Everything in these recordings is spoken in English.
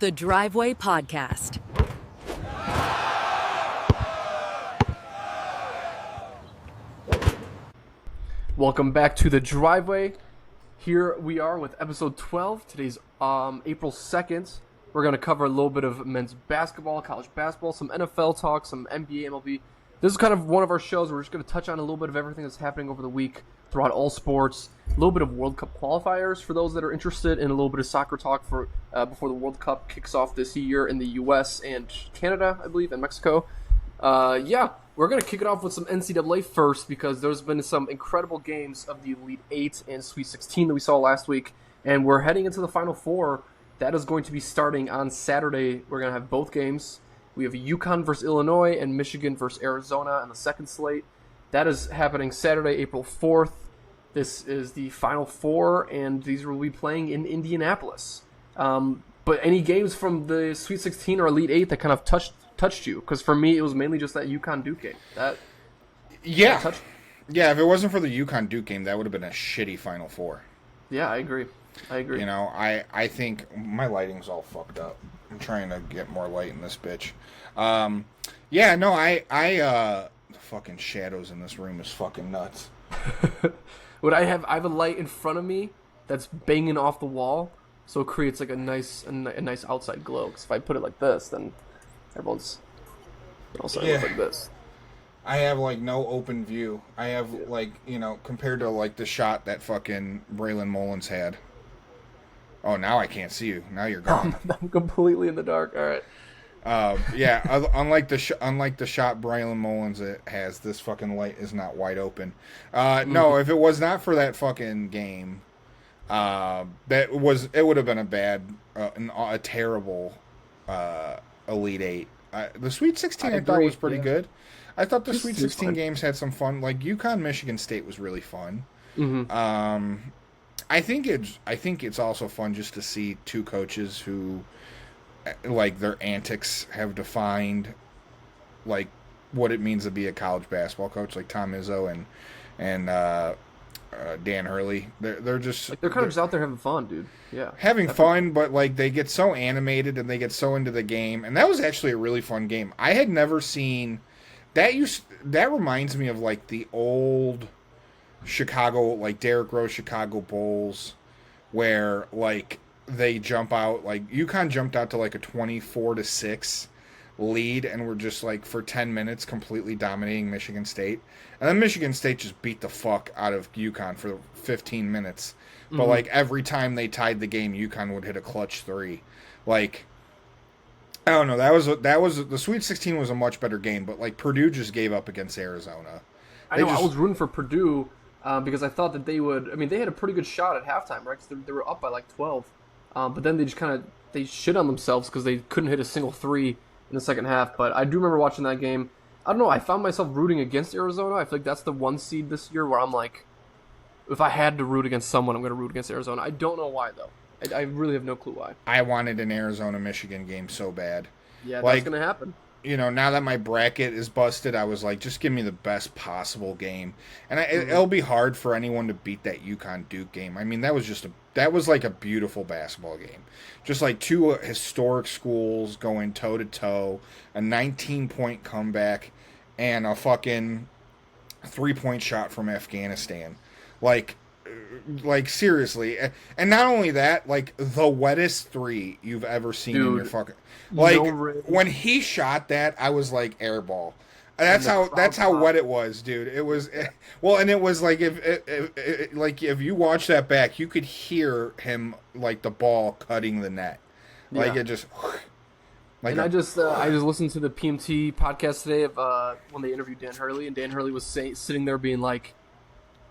The Driveway Podcast. Welcome back to The Driveway. Here we are with episode 12. Today's April 2nd. We're going to cover a little bit of men's basketball, college basketball, some NFL talk, some NBA, MLB. This is kind of one of our shows where we're just going to touch on a little bit of everything that's happening over the week throughout all sports. A little bit of World Cup qualifiers for those that are interested, and a little bit of soccer talk for before the World Cup kicks off this year in the U.S. and Canada, I believe, and Mexico. We're going to kick it off with some NCAA first because there's been some incredible games of the Elite 8 and Sweet 16 that we saw last week, and we're heading into the Final Four. That is going to be starting on Saturday. We're going to have both games. We have UConn versus Illinois and Michigan versus Arizona on the second slate. That is happening Saturday, April 4th. This is the Final Four, and these will be playing in Indianapolis. But any games from the Sweet 16 or Elite 8 that kind of touched you? Because for me, it was mainly just that UConn-Duke game. Yeah, if it wasn't for the UConn-Duke game, that would have been a shitty Final Four. Yeah, I agree. You know, I think my lighting's all fucked up. I'm trying to get more light in this bitch. The fucking shadows in this room is fucking nuts. I have a light in front of me that's banging off the wall, so it creates like a nice outside glow. Because if I put it like this, then everyone's also looks like this. I have like no open view. I have compared to like the shot that fucking Braylon Mullins had. Oh, now I can't see you. Now you're gone. I'm completely in the dark. All right. Unlike the shot Braylon Mullins has, this fucking light is not wide open. No, if it was not for that fucking game, it would have been a terrible Elite 8. The Sweet 16 I thought was pretty good. I thought the Sweet 16 games had some fun. Like UConn Michigan State was really fun. Mm-hmm. I think it's also fun just to see two coaches who, like, their antics have defined, like, what it means to be a college basketball coach, like Tom Izzo and Dan Hurley. They're just like they're kind of just out there having fun, dude. Yeah, having fun, but like they get so animated and they get so into the game. And that was actually a really fun game. I had never seen that. That reminds me of like the old Chicago, like Derrick Rose Chicago Bulls, where like they jump out, like UConn jumped out to like a 24-6 lead and were just like for 10 minutes completely dominating Michigan State, and then Michigan State just beat the fuck out of UConn for 15 minutes. But like every time they tied the game, UConn would hit a clutch three. Like, I don't know, that was the Sweet 16 was a much better game, but like Purdue just gave up against Arizona. I was rooting for Purdue because I thought that they would. I mean, they had a pretty good shot at halftime, right? Because they were up by like 12, but then they just they shit on themselves because they couldn't hit a single three in the second half. But I do remember watching that game. I don't know. I found myself rooting against Arizona. I feel like that's the one seed this year where I'm like, if I had to root against someone, I'm going to root against Arizona. I don't know why though. I really have no clue why. I wanted an Arizona-Michigan game so bad. Yeah, that's going to happen. You know, now that my bracket is busted, I was like, just give me the best possible game. And it'll be hard for anyone to beat that UConn-Duke game. I mean, that was like a beautiful basketball game. Just like two historic schools going toe-to-toe, a 19-point comeback, and a fucking 3-point shot from Afghanistan. Like seriously. And not only that, like the wettest three you've ever seen in your fucking... Like, when he shot that, I was like, airball. That's how wet it was, dude. It was... and it was like, if you watch that back, you could hear him, like, the ball cutting the net. Like, it just... Like, and I just listened to the PMT podcast today of when they interviewed Dan Hurley, and Dan Hurley was sitting there being like,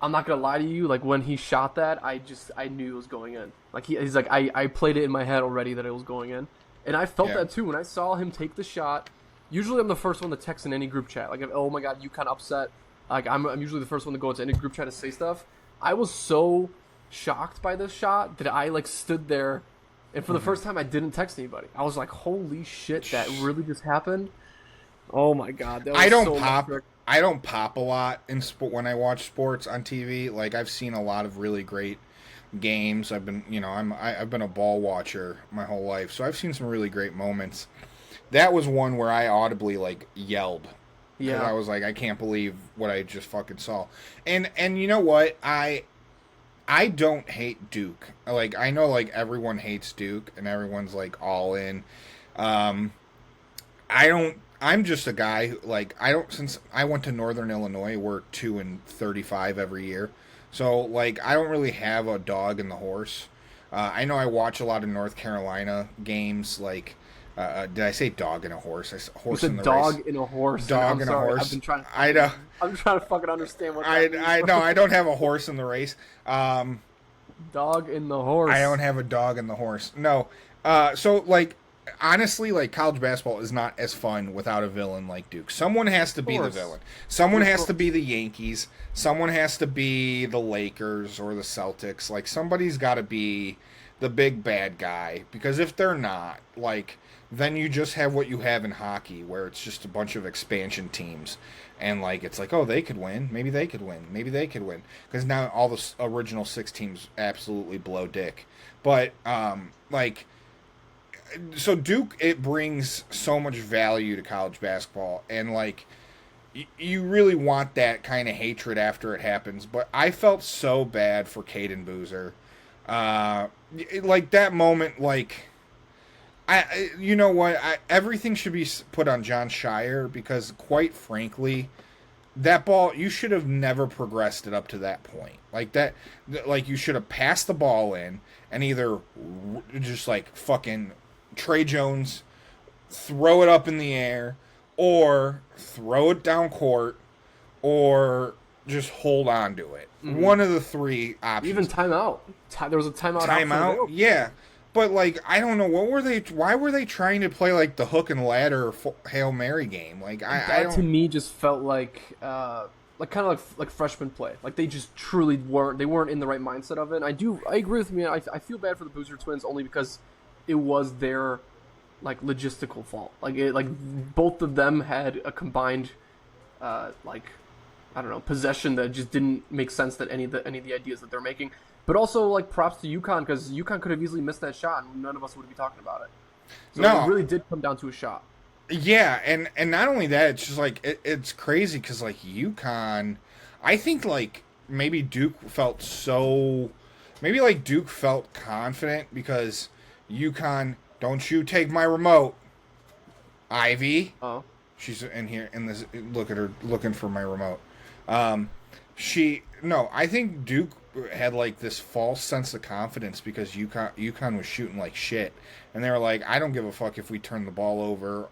I'm not gonna lie to you, like when he shot that, I knew it was going in. Like he's like, I played it in my head already that it was going in, and I felt that too when I saw him take the shot. Usually I'm the first one to text in any group chat, like, oh my god, you kind of upset. Like I'm usually the first one to go into any group chat to say stuff. I was so shocked by this shot that I like stood there, and for the first time I didn't text anybody. I was like, holy shit, that really just happened. Oh my god, that was I don't pop a lot in sport when I watch sports on TV. Like, I've seen a lot of really great games. I've been, I've been a ball watcher my whole life, so I've seen some really great moments. That was one where I audibly like yelled because Yeah. I was like, I can't believe what I just fucking saw. And you know what? I don't hate Duke. Like I know like everyone hates Duke and everyone's like all in. Um, I don't. I'm just a guy who, like, I don't. Since I went to Northern Illinois, we're 2-35 every year, so like I don't really have a dog in the horse. I know I watch a lot of North Carolina games. Like, did I say dog and a horse? Horse It's a in the dog race. in a horse. Dog and a horse. I've been trying. I know. I'm trying to fucking understand what that means. I know. I don't have a horse in the race. Dog in the horse. I don't have a dog in the horse. No. So like honestly, like college basketball is not as fun without a villain like Duke. Someone has to be the villain. Someone has to be the Yankees. Someone has to be the Lakers or the Celtics. Like somebody's got to be the big bad guy because if they're not, like then you just have what you have in hockey where it's just a bunch of expansion teams. And like it's like, oh, they could win. Maybe they could win. Maybe they could win. Because now all the original 6 teams absolutely blow dick. But like, so Duke, it brings so much value to college basketball, and like, you really want that kind of hatred after it happens. But I felt so bad for Caden Boozer, like that moment, like. You know what? Everything should be put on John Shire because, quite frankly, that ball you should have never progressed it up to that point. Like that, like you should have passed the ball in and either just like fucking Trey Jones throw it up in the air, or throw it down court, or just hold on to it. Mm-hmm. One of the 3 options. Even timeout. There was a timeout. Timeout, yeah. But like I don't know what were they? Why were they trying to play like the hook and ladder Hail Mary game? Like that to me just felt like kind of like freshman play. Like they just truly weren't. They weren't in the right mindset of it. And I agree with me. I feel bad for the Boozer twins only because it was their like logistical fault. Like both of them had a combined like I don't know possession that just didn't make sense. That any of the ideas that they're making. But also, like, props to UConn, because UConn could have easily missed that shot, and none of us would be talking about it. So it really did come down to a shot. Yeah, and not only that, it's just, like, it's crazy, because, like, UConn, I think, like, maybe Duke felt confident, because UConn, don't you take my remote, Ivey. Oh. She's in here, look at her, looking for my remote. I think Duke had like this false sense of confidence because UConn was shooting like shit, and they were like, I don't give a fuck if we turn the ball over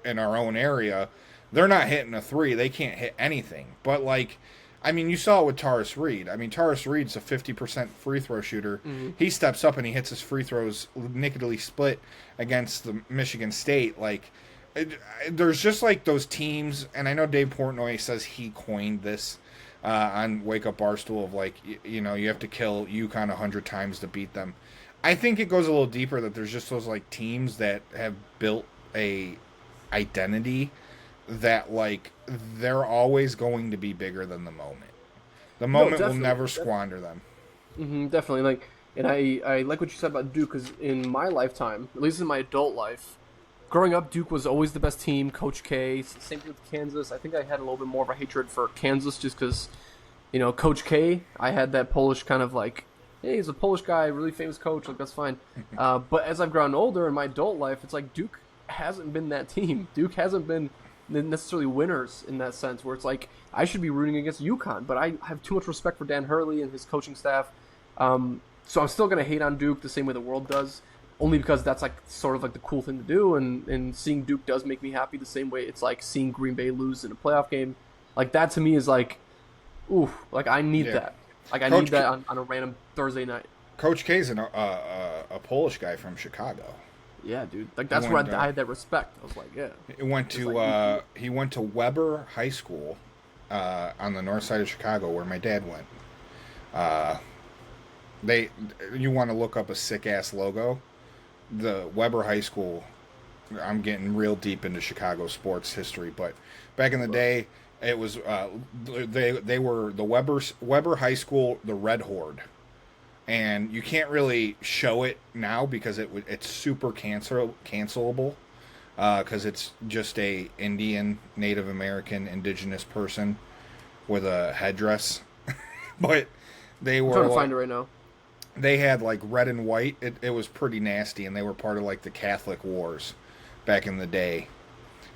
in our own area. They're not hitting a 3. They can't hit anything. But like, I mean, you saw it with Taurus Reed. I mean, Taurus Reed's a 50% free throw shooter. Mm-hmm. He steps up and he hits his free throws nickelly split against the Michigan State. Like, there's just like those teams, and I know Dave Portnoy says he coined this on Wake Up Barstool of like, you have to kill UConn 100 times to beat them. I think it goes a little deeper that there's just those like teams that have built a identity that like they're always going to be bigger than the moment. The moment will never squander them. Mm-hmm, definitely. Like, and I like what you said about Duke because in my lifetime, at least in my adult life, growing up, Duke was always the best team. Coach K, same thing with Kansas. I think I had a little bit more of a hatred for Kansas just because, Coach K, I had that Polish kind of like, hey, he's a Polish guy, really famous coach, like that's fine. But as I've grown older in my adult life, it's like Duke hasn't been that team. Duke hasn't been necessarily winners in that sense where it's like I should be rooting against UConn, but I have too much respect for Dan Hurley and his coaching staff. So I'm still going to hate on Duke the same way the world does. Only because that's like sort of like the cool thing to do, and seeing Duke does make me happy the same way it's like seeing Green Bay lose in a playoff game. Like that to me is like, ooh, like I need that. Like I need that on a random Thursday night. Coach K's a Polish guy from Chicago. Yeah, dude. Like that's where I had that respect. I was like, yeah. He went to Weber High School on the north side of Chicago where my dad went. You want to look up a sick ass logo? The Weber High School, I'm getting real deep into Chicago sports history, but back in the day, it was they were the Weber High School, the Red Horde. and you can't really show it now because it's super cancelable because it's just a Indian, Native American, indigenous person with a headdress. But they I'm were trying to find it right now. they had like red and white. It was pretty nasty, and they were part of like the Catholic Wars back in the day.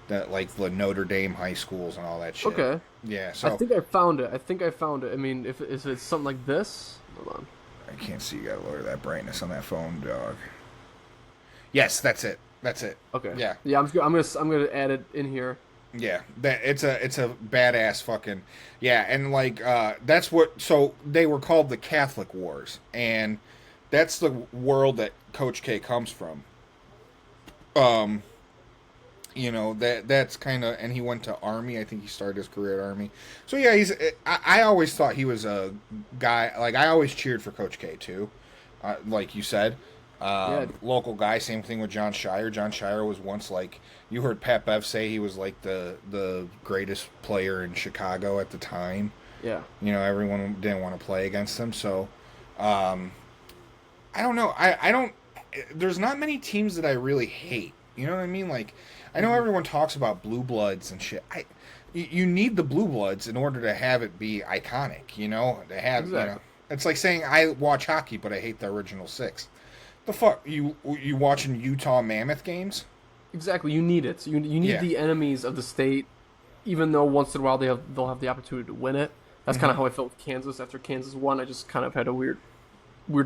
That like the Notre Dame high schools and all that shit. Okay. Yeah. So I think I found it. I mean, if it's something like this, hold on. I can't see. You gotta lower that brightness on that phone, dog. Yes, that's it. That's it. Okay. Yeah. Yeah, I'm gonna add it in here. Yeah. That it's a badass fucking yeah, and like that's what so they were called the Catholic Wars, and that's the world that Coach K comes from. You know, that's kind of, and he went to Army. I think he started his career at Army. So yeah, I always thought he was a guy, like I always cheered for Coach K too, like you said. Local guy, same thing with John Shire. John Shire was once like, you heard Pat Bev say he was like the greatest player in Chicago at the time. Yeah. You know, everyone didn't want to play against him. So, I don't know. I don't, there's not many teams that I really hate. You know what I mean? Like, I know everyone talks about blue bloods and shit. You need the blue bloods in order to have it be iconic. You know, to have Exactly. you know, it's like saying I watch hockey, but I hate the original six. The fuck you watching Utah Mammoth games? Exactly. You need it. You need the enemies of the state, even though once in a while they'll have the opportunity to win it. That's kind of how I felt with Kansas after Kansas won. I just kind of had a weird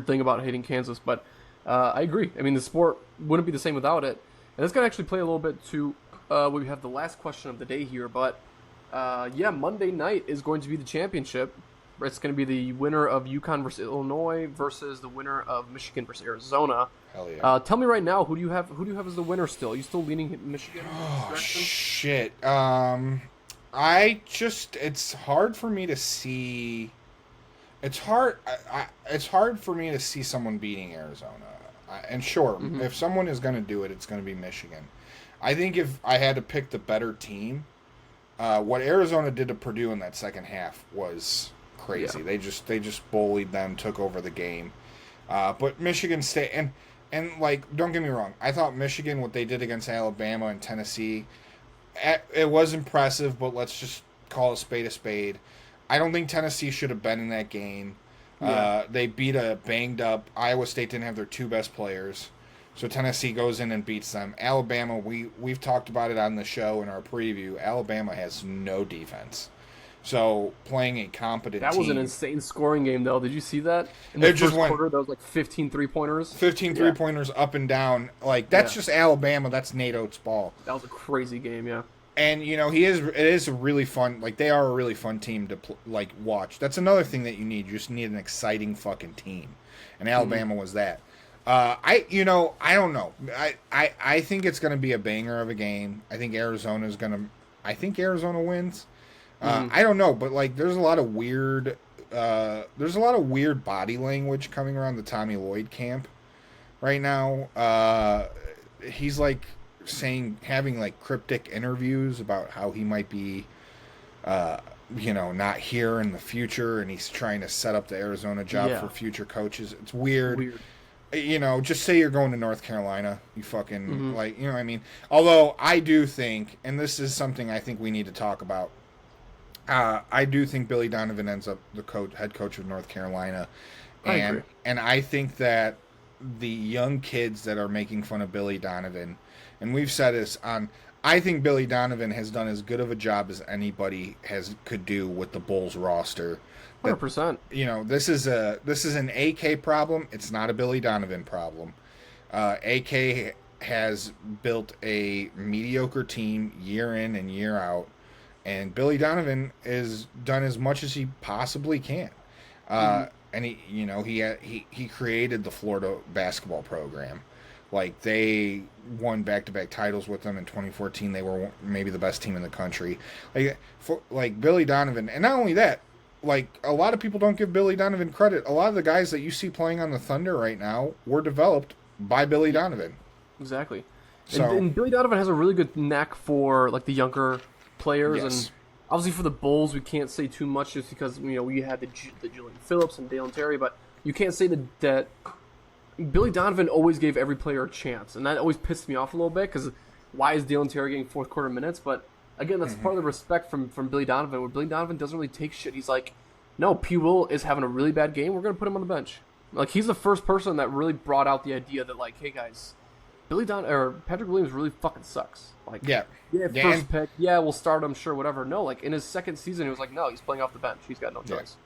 thing about hating Kansas, but I agree. I mean, the sport wouldn't be the same without it. And that's going to actually play a little bit to we have the last question of the day here. But, Monday night is going to be the championship. It's going to be the winner of UConn versus Illinois versus the winner of Michigan versus Arizona. Hell yeah. Tell me right now, who do you have as the winner still? Are you still leaning Michigan? Oh, shit. It's hard for me to see. It's hard for me to see someone beating Arizona. And sure, if someone is going to do it, it's going to be Michigan. I think if I had to pick the better team, what Arizona did to Purdue in that second half was crazy. Yeah. They just bullied them, took over the game. But Michigan State and like, don't get me wrong, I thought Michigan, what they did against Alabama and Tennessee, it was impressive. But let's just call a spade a spade. I don't think Tennessee should have been in that game. Yeah. They beat a banged up Iowa State, didn't have their two best players, so Tennessee goes in and beats them. Alabama, we've talked about it on the show in our preview. Alabama has no defense, so playing a competent that was team, an insane scoring game though. Did you see that? In the first quarter, there was like 15 3-pointers. 15 3-pointers up and down. Like that's just Alabama. That's Nate Oates ball. That was a crazy game, yeah. And you know it is a really fun, like they are a really fun team to watch. That's another thing that you need. You just need an exciting fucking team, and Alabama was that. I don't know. I think it's going to be a banger of a game. I think Arizona wins. I don't know, but like there's a lot of weird body language coming around the Tommy Lloyd camp right now. He's like having like cryptic interviews about how he might be not here in the future, and he's trying to set up the Arizona job for future coaches. It's weird. You know, just say you're going to North Carolina. You fucking like, you know what I mean? Although I do think, and this is something I think we need to talk about, I do think Billy Donovan ends up the head coach of North Carolina. I agree. And I think that the young kids that are making fun of Billy Donovan, and we've said this I think Billy Donovan has done as good of a job as anybody could do with the Bulls roster. 100%. You know, this is an AK problem. It's not a Billy Donovan problem. AK has built a mediocre team year in and year out, and Billy Donovan has done as much as he possibly can. And he created the Florida basketball program. Like, they won back-to-back titles with them in 2014. They were maybe the best team in the country. Like Billy Donovan, and not only that, like, a lot of people don't give Billy Donovan credit. A lot of the guys that you see playing on the Thunder right now were developed by Billy Donovan. Exactly. So, and Billy Donovan has a really good knack for like the younger players, yes. and obviously for the Bulls we can't say too much just because we had the Julian Phillips and Dalen Terry, but you can't say that Billy Donovan always gave every player a chance, and that always pissed me off a little bit because why is Dalen Terry getting fourth quarter minutes? But again, that's part of the respect from Billy Donovan, where Billy Donovan doesn't really take shit. He's like, no, P. Will is having a really bad game. We're going to put him on the bench. Like, he's the first person that really brought out the idea that, like, hey, guys, Patrick Williams really fucking sucks. Like, first pick, we'll start him, sure, whatever. No, like, in his second season, he was like, no, he's playing off the bench. He's got no choice.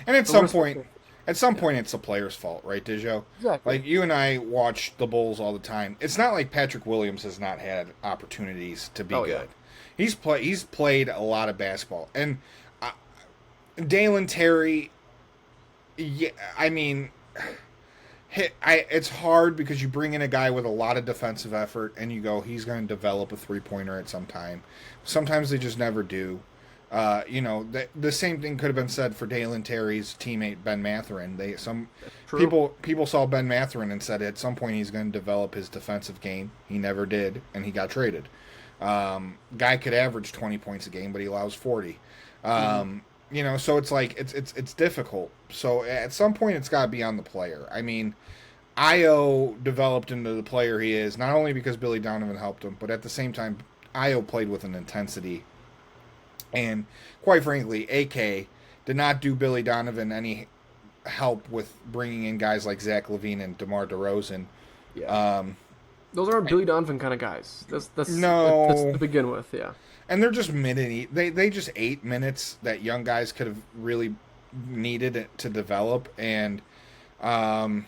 And at some point, it's the player's fault, right, Dijo? Exactly. Like, you and I watch the Bulls all the time. It's not like Patrick Williams has not had opportunities to be good. Yeah. He's played a lot of basketball. And Dalen Terry, I mean, it's hard because you bring in a guy with a lot of defensive effort and you go, he's going to develop a three-pointer at some time. Sometimes they just never do. The same thing could have been said for Dalen Terry's teammate Ben Mathurin. People saw Ben Mathurin and said at some point he's going to develop his defensive game. He never did, and he got traded. Guy could average 20 points a game, but he allows 40. So it's like it's difficult. So at some point it's got to be on the player. I mean, Io developed into the player he is not only because Billy Donovan helped him, but at the same time Io played with an intensity. And quite frankly, AK did not do Billy Donovan any help with bringing in guys like Zach LaVine and DeMar DeRozan. Yeah. Those aren't Billy Donovan kind of guys. That's to begin with, yeah. And they're just they just 8 minutes that young guys could have really needed it to develop. And, like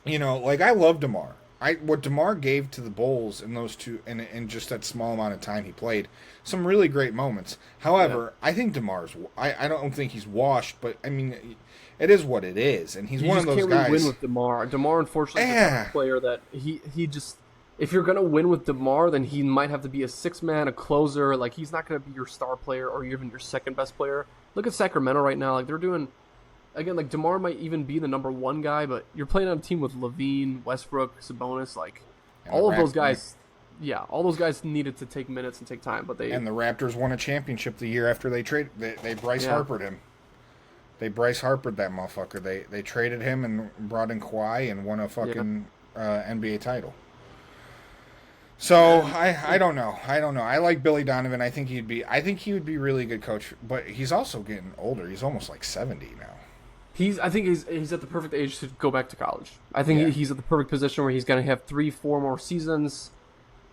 I love DeMar. What DeMar gave to the Bulls in those two, in just that small amount of time he played, some really great moments. However, I think DeMar's, I don't think he's washed, but I mean, it is what it is, and he's one of those guys. You can't really win with DeMar. DeMar, unfortunately, is a player that he just, if you're gonna win with DeMar, then he might have to be a six-man, a closer. Like, he's not gonna be your star player or even your second best player. Look at Sacramento right now. Like, they're doing. Again, like, DeMar might even be the number one guy, but you're playing on a team with LaVine, Westbrook, Sabonis, like, all of those guys, all those guys needed to take minutes and take time, but they... And the Raptors won a championship the year after they Bryce Harpered him. They Bryce Harpered that motherfucker. They traded him and brought in Kawhi and won a fucking NBA title. So I don't know. I like Billy Donovan. I think he would be a really good coach, but he's also getting older. He's almost like 70 now. I think he's at the perfect age to go back to college. I think he's at the perfect position where he's going to have 3-4 more seasons.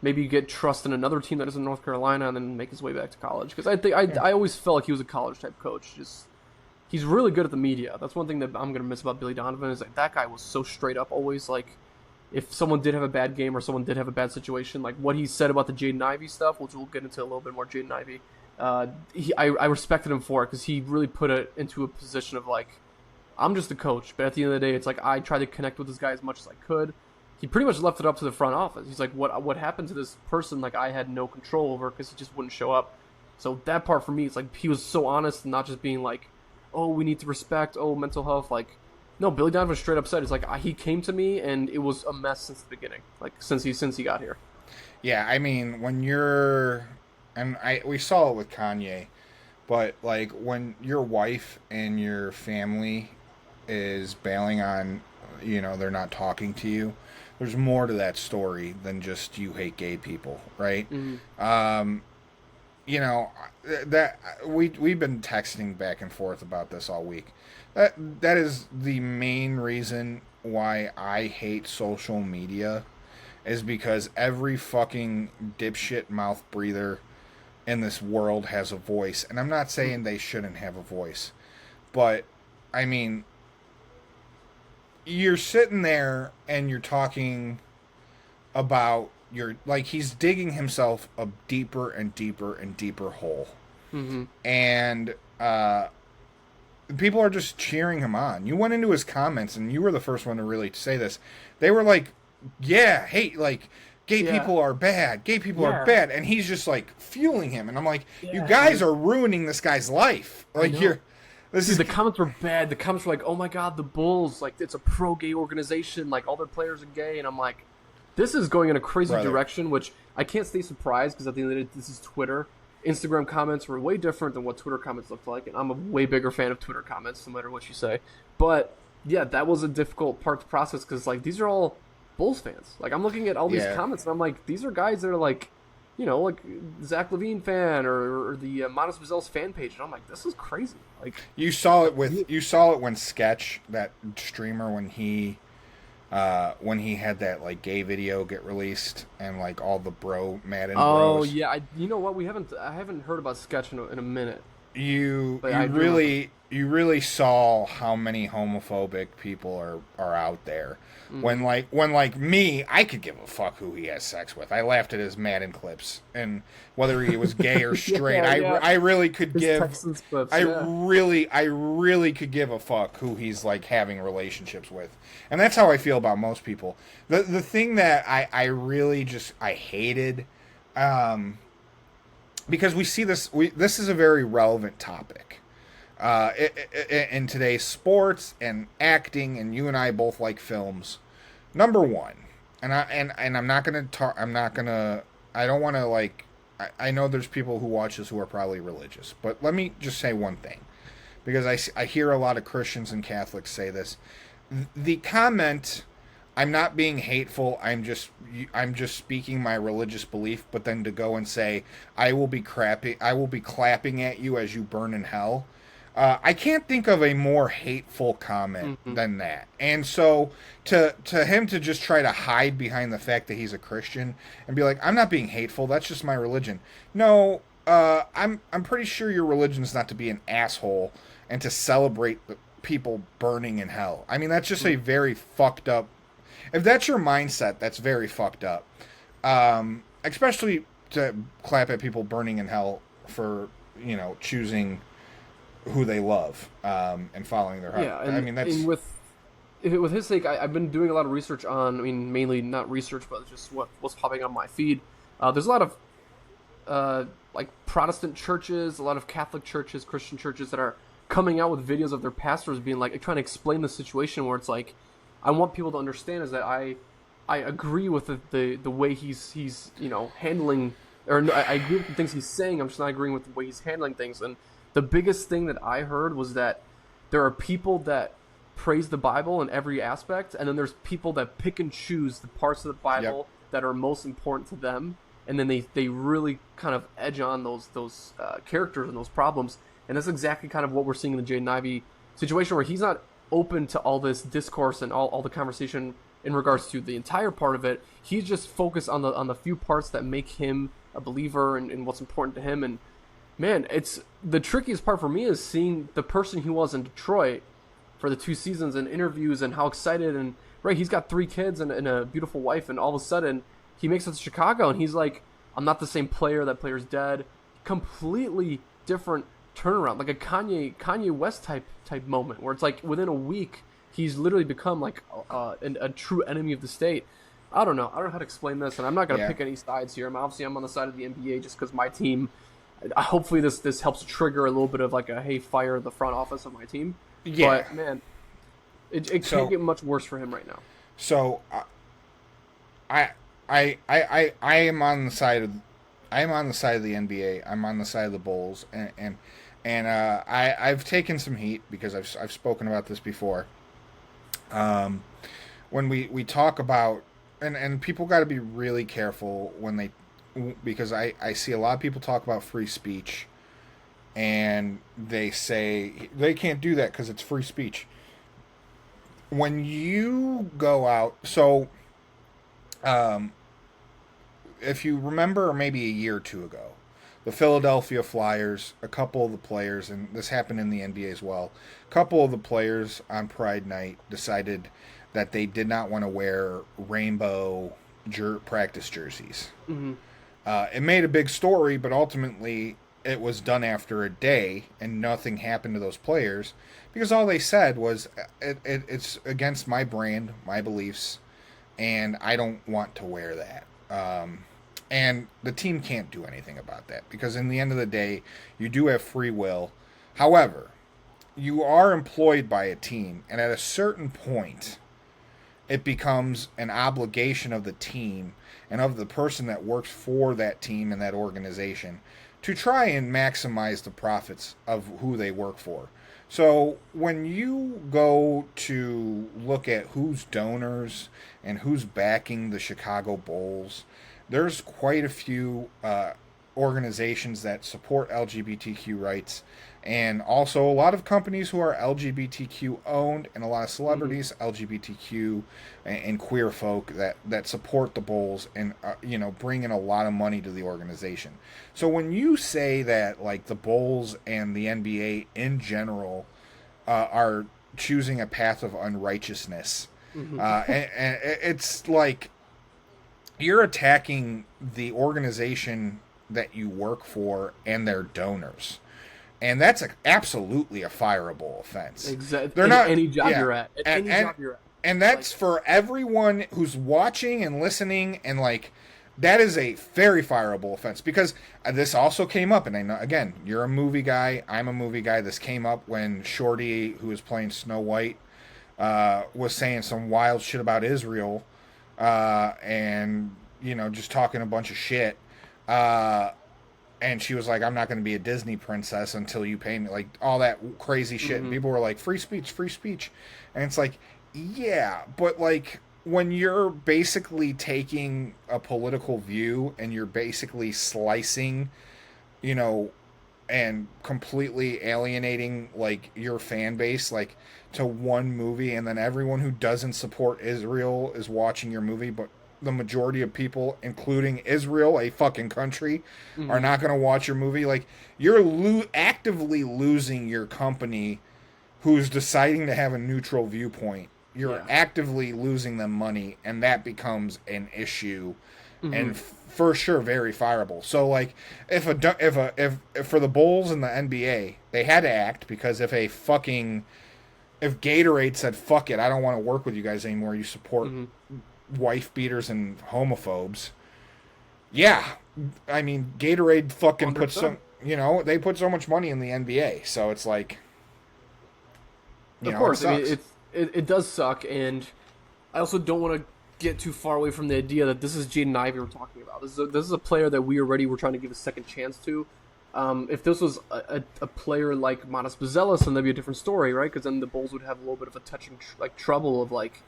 Maybe get trust in another team that is in North Carolina and then make his way back to college. Because I always felt like he was a college type coach. He's really good at the media. That's one thing that I'm going to miss about Billy Donovan is like that guy was so straight up always. Like, if someone did have a bad game or someone did have a bad situation, like what he said about the Jaden Ivey stuff, which we'll get into a little bit more Jaden Ivey, I respected him for it because he really put it into a position of like, I'm just a coach, but at the end of the day, it's like I tried to connect with this guy as much as I could. He pretty much left it up to the front office. He's like, what happened to this person? Like, I had no control over because he just wouldn't show up. So that part for me, it's like he was so honest and not just being like, oh, we need to respect, oh, mental health. Like, no, Billy Donovan straight up said, it's like he came to me and it was a mess since the beginning, like since he got here. Yeah, I mean, when you're, and we saw it with Kanye, but like when your wife and your family is bailing on, they're not talking to you, there's more to that story than just you hate gay people, right? Mm-hmm. That we've been texting back and forth about this all week. That is the main reason why I hate social media, is because every fucking dipshit mouth breather in this world has a voice. And I'm not saying they shouldn't have a voice, but I mean, you're sitting there and you're talking about he's digging himself a deeper and deeper and deeper hole. Mm-hmm. And people are just cheering him on. You went into his comments and you were the first one to really say this. They were like, yeah, hey, like, gay people are bad. Gay people are bad. And he's just like fueling him. And I'm like, you guys are ruining this guy's life. Like, the comments were bad. The comments were like, oh my God, the Bulls, like, it's a pro-gay organization. Like, all their players are gay. And I'm like, this is going in a crazy direction, which I can't stay surprised because at the end of the day, this is Twitter. Instagram comments were way different than what Twitter comments looked like. And I'm a way bigger fan of Twitter comments, no matter what you say. But yeah, that was a difficult part to process because like these are all Bulls fans. Like I'm looking at all these Yeah. comments and I'm like, these are guys that are like, like Zach Levine fan or the Manos Bazel's fan page, and I'm like, this is crazy. Like, You saw it when Sketch, that streamer, when he had that like gay video get released and like all the Madden oh bros. yeah, you know what? I haven't heard about Sketch in a minute, you but you I do remember. really saw how many homophobic people are out there. Mm-hmm. When like me, I could give a fuck who he has sex with. I laughed at his Madden clips, and whether he was gay or straight, Yeah, yeah. I really could His give Texans clips, I yeah. really could give a fuck who he's like having relationships with. And that's how I feel about most people. The thing that I really just I hated, because we see this is a very relevant topic in today's sports and acting, and you and I both like films. Number one, and I'm not gonna talk. I don't want to like. I know there's people who watch this who are probably religious, but let me just say one thing, because I hear a lot of Christians and Catholics say this. The comment, I'm not being hateful. I'm just speaking my religious belief. But then to go and say I will be clapping at you as you burn in hell. I can't think of a more hateful comment Mm-hmm. than that. And so to him to just try to hide behind the fact that he's a Christian and be like, I'm not being hateful. That's just my religion. No, I'm pretty sure your religion is not to be an asshole and to celebrate the people burning in hell. I mean, that's just a very fucked up. If that's your mindset, that's very fucked up. Especially to clap at people burning in hell for choosing who they love and following their heart. Yeah, I mean, that's and with his sake, I've been doing a lot of research on. I mean, mainly not research, but just what's popping on my feed. There's a lot of like Protestant churches, a lot of Catholic churches, Christian churches that are coming out with videos of their pastors being like trying to explain the situation where it's like, I want people to understand is that I agree with the way he's handling, or no, I agree with the things he's saying. I'm just not agreeing with the way he's handling things. And the biggest thing that I heard was that there are people that praise the Bible in every aspect, and then there's people that pick and choose the parts of the Bible that are most important to them, and then they really kind of edge on those characters and those problems. And that's exactly kind of what we're seeing in the Jaden Ivey situation, where he's not open to all this discourse and all the conversation in regards to the entire part of it. He's just focused on the few parts that make him a believer and what's important to him. And man, it's the trickiest part for me is seeing the person he was in Detroit for the 2 seasons and interviews and how excited, and right, he's got 3 kids and a beautiful wife, and all of a sudden he makes it to Chicago and he's like, I'm not the same player, that player's dead. Completely different turnaround, like a Kanye West type moment, where it's like within a week he's literally become like a true enemy of the state. I don't know how to explain this, and I'm not gonna pick any sides here. I'm on the side of the NBA just because my team. Hopefully this helps trigger a little bit of like a hey, fire the front office of my team. Yeah. But man, it can't get much worse for him right now. So I am on the side of the NBA. I'm on the side of the Bulls, and I've taken some heat because I've spoken about this before. When we talk about, and people got to be really careful when they, because I see a lot of people talk about free speech, and they say they can't do that because it's free speech. When you go out, so if you remember, maybe a year or two ago, the Philadelphia Flyers, a couple of the players, and this happened in the NBA as well, a couple of the players on Pride Night decided that they did not want to wear rainbow practice jerseys. Mm-hmm. It made a big story, but ultimately it was done after a day, and nothing happened to those players because all they said was, it's against my brand, my beliefs, and I don't want to wear that. And the team can't do anything about that because in the end of the day, you do have free will. However, you are employed by a team, and at a certain point, it becomes an obligation of the team and of the person that works for that team and that organization to try and maximize the profits of who they work for. So when you go to look at who's donors and who's backing the Chicago Bulls, there's quite a few organizations that support LGBTQ rights, and also a lot of companies who are LGBTQ owned, and a lot of celebrities, LGBTQ and queer folk that support the Bulls and bring in a lot of money to the organization. So when you say that like the Bulls and the NBA in general are choosing a path of unrighteousness, and it's like you're attacking the organization that you work for and their donors. And that's absolutely a fireable offense. Exactly. They're not any job you're at. Job you're at. And that's for everyone who's watching and listening, and like that is a very fireable offense, because this also came up, and I know, again, you're a movie guy, I'm a movie guy. This came up when Shorty, who was playing Snow White, was saying some wild shit about Israel, and just talking a bunch of shit. And she was like, I'm not going to be a Disney princess until you pay me, like all that crazy shit. And people were like, free speech, free speech. And it's like, yeah, but like when you're basically taking a political view and you're basically slicing, and completely alienating like your fan base, like to one movie, and then everyone who doesn't support Israel is watching your movie, but the majority of people, including Israel, a fucking country, are not going to watch your movie. Like, you're actively losing your company who's deciding to have a neutral viewpoint. You're actively losing them money, and that becomes an issue, and for sure very fireable. So, like, if for the Bulls and the NBA, they had to act, because if Gatorade said, fuck it, I don't want to work with you guys anymore, you support wife beaters and homophobes. Yeah, I mean, Gatorade fucking 100%. Puts some, they put so much money in the NBA, so it's like, of course, I mean, it does suck, and I also don't want to get too far away from the idea that this is Jaden Ivey we're talking about. This is a player that we already were trying to give a second chance to. If this was a player like Manas Buzelis, then that'd be a different story, right? Because then the Bulls would have a little bit of a touching trouble of like,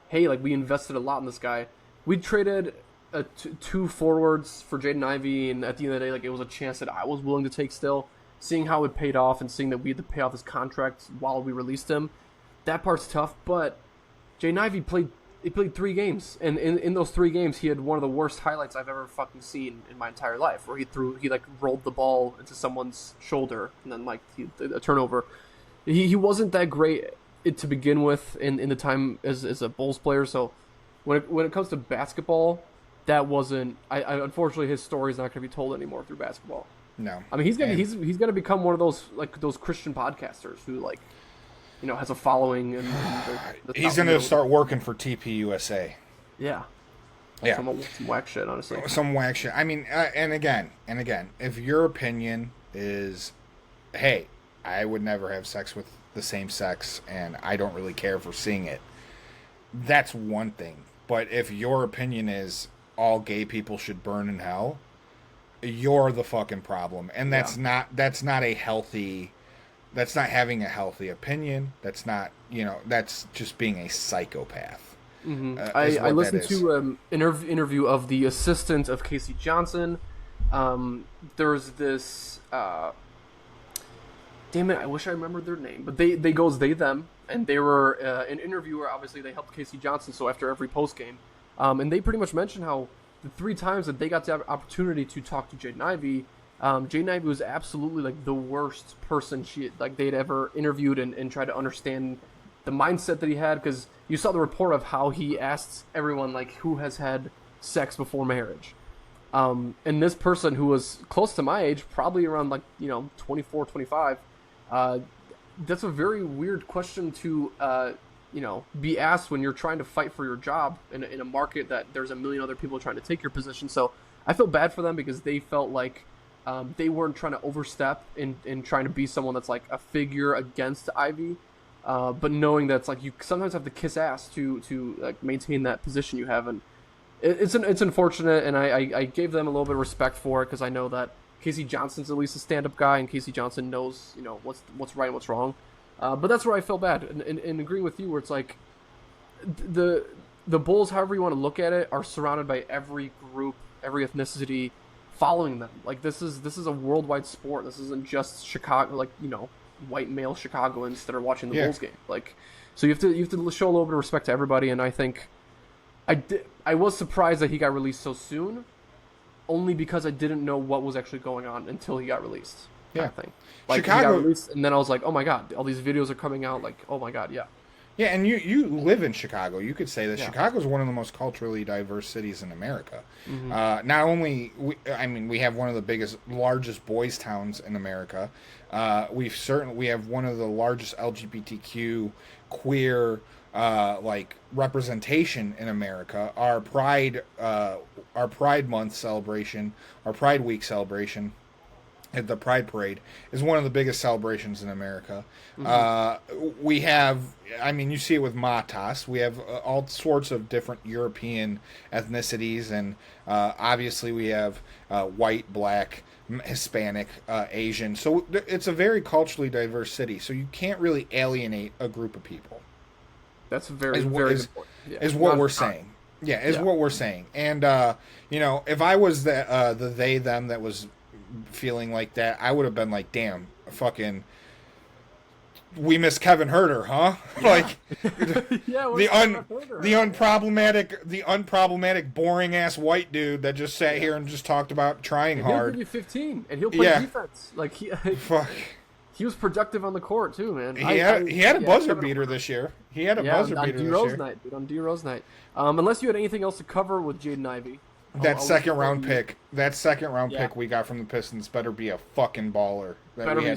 hey, like we invested a lot in this guy. We traded two forwards for Jaden Ivey, and at the end of the day, like it was a chance that I was willing to take still. Seeing how it paid off and seeing that we had to pay off his contract while we released him, that part's tough. But Jaden Ivey played 3 games, and in those 3 games, he had one of the worst highlights I've ever fucking seen in my entire life, where he rolled the ball into someone's shoulder and then a turnover. He wasn't that great to begin with in the time as a Bulls player. So when it comes to basketball, that wasn't. I unfortunately, his story is not going to be told anymore through basketball. No, I mean he's gonna become one of those Christian podcasters who has a following, and he's gonna start working for TPUSA. Yeah. Some whack shit, honestly. Some whack shit. I mean, and again, if your opinion is, hey, I would never have sex with the same sex, and I don't really care for seeing it, that's one thing. But if your opinion is all gay people should burn in hell, you're the fucking problem, and that's not a healthy. That's not having a healthy opinion. That's not, that's just being a psychopath. I listened to an interview of the assistant of Casey Johnson. There's this, damn it, I wish I remembered their name, but they goes they them, and they were an interviewer. Obviously, they helped Casey Johnson, so after every post game, and they pretty much mentioned how the 3 times that they got the opportunity to talk to Jaden Ivey, Jaden Ivey was absolutely like the worst person they'd ever interviewed, and tried to understand the mindset that he had, because you saw the report of how he asked everyone like who has had sex before marriage, and this person who was close to my age, probably around 24, 25, that's a very weird question to be asked when you're trying to fight for your job in a market that there's a million other people trying to take your position. So I feel bad for them, because they felt like they weren't trying to overstep in trying to be someone that's like a figure against Ivy, but knowing that it's like you sometimes have to kiss ass to like maintain that position you have, and it's unfortunate, and I gave them a little bit of respect for it, because I know that Casey Johnson's at least a stand-up guy, and Casey Johnson knows what's right and what's wrong. But that's where I feel bad, and agreeing with you, where it's like the the Bulls, however you want to look at it, are surrounded by every group, every ethnicity following them. Like this is a worldwide sport. This isn't just Chicago, like white male Chicagoans that are watching the Bulls game. Like, so you have to show a little bit of respect to everybody. And I think I was surprised that he got released so soon, only because I didn't know what was actually going on until he got released. Yeah, thing. Like Chicago, he got released, and then I was like, oh my god, all these videos are coming out. Like, oh my god, yeah. Yeah, and you live in Chicago. You could say that Yeah. Chicago is one of the most culturally diverse cities in America. Mm-hmm. Not only, we have one of the largest boys' towns in America. We have one of the largest LGBTQ queer representation in America. Our Pride Month celebration, our Pride Week celebration, at the Pride Parade is one of the biggest celebrations in America. We have, you see it with Matas. We have all sorts of different European ethnicities, and obviously we have white, black, Hispanic, Asian. So it's a very culturally diverse city. So you can't really alienate a group of people. That's very important. Yeah. Is what we're saying. Yeah, is what we're saying. And if I was the they them that was feeling like that, I would have been like, damn, fucking, we miss Kevin Herter, huh? Yeah. Like Yeah, the unproblematic boring ass white dude that just sat here and just talked about trying and he'll hard. give you 15 and he'll play defense. Like Fuck. He was productive on the court too, man. He had a buzzer beater this year. He had a buzzer beater this year. Night, dude, on D Rose night. Unless you had anything else to cover with Jaden Ivey. That second round pick we got from the Pistons better be a fucking baller. Better be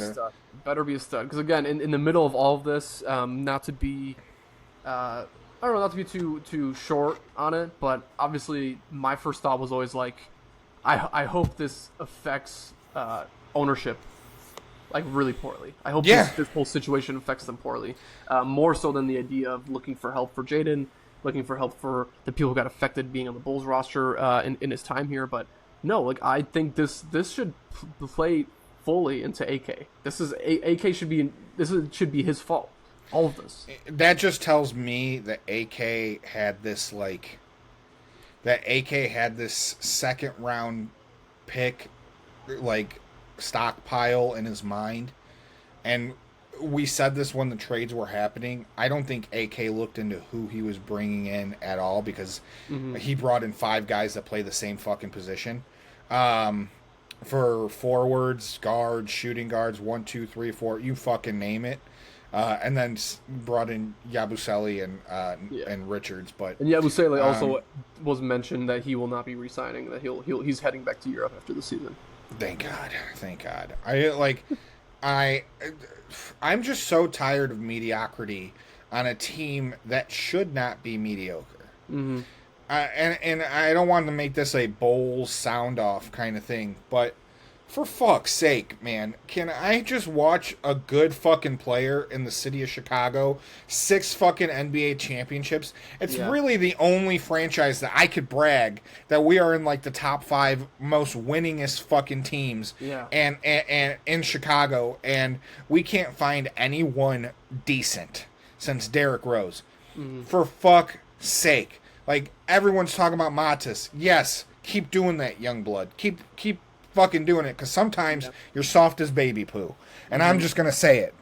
a stud. Because again, in the middle of all of this, not to be too short on it, but obviously my first thought was always like, I hope this affects ownership like really poorly. I hope this whole situation affects them poorly, more so than the idea of looking for help for Jaden, looking for help for the people who got affected being on the Bulls roster in his time here. But no, like I think this should play fully into AK. AK should be his fault. All of this. That just tells me that AK had this second round pick stockpile in his mind. And we said this when the trades were happening. I don't think AK looked into who he was bringing in at all, because he brought in 5 guys that play the same fucking position. For forwards, guards, shooting guards, 1, 2, 3, 4, you fucking name it. And then brought in Yabusele and Richards, and Yabusele also was mentioned that he will not be re-signing. That he's heading back to Europe after the season. Thank God. I'm just so tired of mediocrity on a team that should not be mediocre. Mm-hmm. And I don't want to make this a Bulls sound off kind of thing, but for fuck's sake, man, can I just watch a good fucking player in the city of Chicago, 6 fucking NBA championships? It's really the only franchise that I could brag that we are in like the top 5 most winningest fucking teams and in Chicago, and we can't find anyone decent since Derrick Rose. Mm-hmm. For fuck's sake. Like, everyone's talking about Matas. Yes, keep doing that, young blood. Keep fucking doing it, because sometimes you're soft as baby poo, and I'm just gonna say it.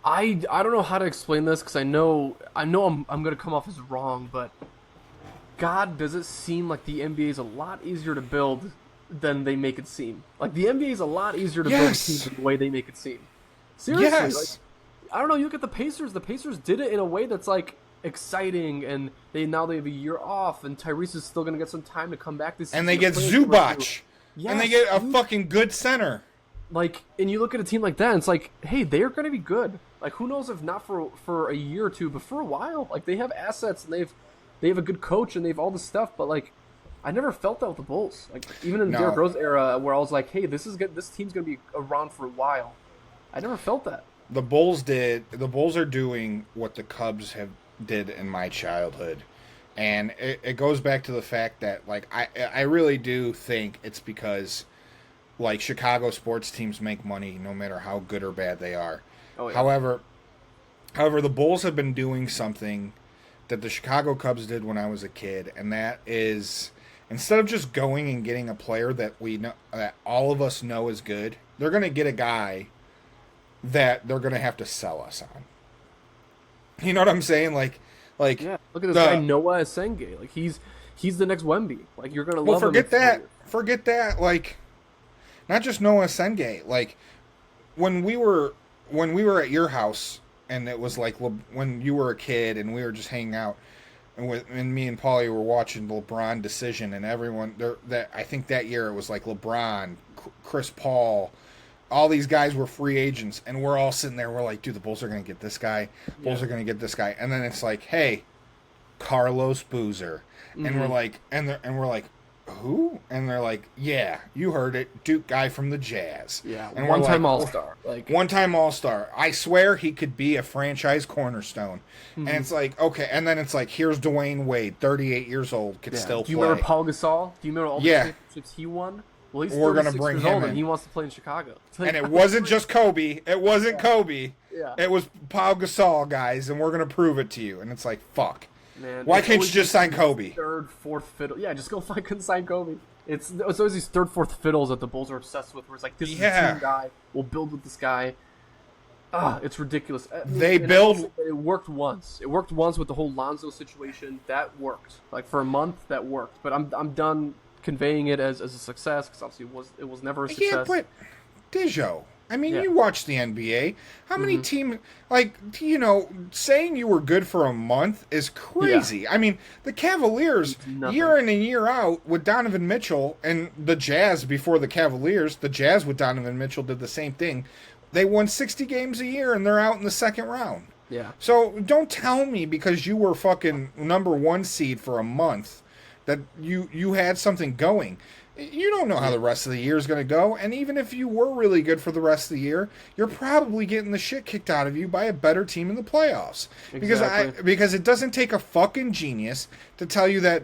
I don't know how to explain this, because I know I'm gonna come off as wrong, but God, does it seem like the NBA is a lot easier to build than they make it seem? Like, the NBA is a lot easier to build teams than the way they make it seem. Seriously, like, I don't know. You look at the Pacers. The Pacers did it in a way that's like exciting, and they have a year off, and Tyrese is still gonna get some time to come back this season. And they get Zubac. Yes, and they get a fucking good center. Like, and you look at a team like that, and it's like, hey, they're going to be good. Like, who knows if not for a year or two, but for a while. Like, they have assets, and they have a good coach, and they have all this stuff. But like, I never felt that with the Bulls. Like, even in the Derrick Rose era, where I was like, hey, this team's going to be around for a while. I never felt that. The Bulls are doing what the Cubs did in my childhood. And it goes back to the fact that, like, I really do think it's because, like, Chicago sports teams make money no matter how good or bad they are. Oh, yeah. However, the Bulls have been doing something that the Chicago Cubs did when I was a kid, and that is instead of just going and getting a player that we know that all of us know is good, they're going to get a guy that they're going to have to sell us on. You know what I'm saying? Like Yeah, look at this guy Noah Asenge. Like he's the next Wemby. Like you're gonna love him. Forget that. Like not just Noah Asenge. Like when we were at your house and it was like when you were a kid and we were just hanging out and me and Paulie were watching the LeBron decision and everyone that I think that year it was like LeBron, Chris Paul, all these guys were free agents and we're all sitting there, we're like, dude, the Bulls are gonna get this guy, Bulls are gonna get this guy, and then it's like, hey, Carlos Boozer, and we're like, and we're like, who? And they're like, yeah, you heard it, Duke guy from the Jazz. Yeah, and one-time All-Star. Like one-time All-Star. I swear he could be a franchise cornerstone. And it's like, okay, and then it's like, here's Dwayne Wade, 38 years old, could still play. Do you remember Paul Gasol? Do you remember all the championships he won? Well, he's 36 years old and he wants to play in Chicago. And it wasn't just Kobe. It wasn't Kobe. Yeah. It was Paul Gasol, guys, and we're going to prove it to you. And it's like, fuck. Man, why can't you just sign Kobe? Third, fourth fiddle. Yeah, just go fucking sign Kobe. It's always these third, fourth fiddles that the Bulls are obsessed with, where it's like, this is a team guy. We'll build with this guy. It's ridiculous. I mean, it worked once. It worked once with the whole Lonzo situation. That worked. Like, for a month, that worked. But I'm done conveying it as a success, because obviously it was never a success. Yeah, but Dijo, I mean, you watch the NBA. How many teams, like, saying you were good for a month is crazy. Yeah. I mean, the Cavaliers, year in and year out, with Donovan Mitchell, and the Jazz before the Cavaliers, the Jazz with Donovan Mitchell did the same thing. They won 60 games a year, and they're out in the second round. Yeah. So don't tell me because you were fucking number one seed for a month that you had something going. You don't know how the rest of the year is going to go, and even if you were really good for the rest of the year, you're probably getting the shit kicked out of you by a better team in the playoffs. Exactly. Because it doesn't take a fucking genius to tell you that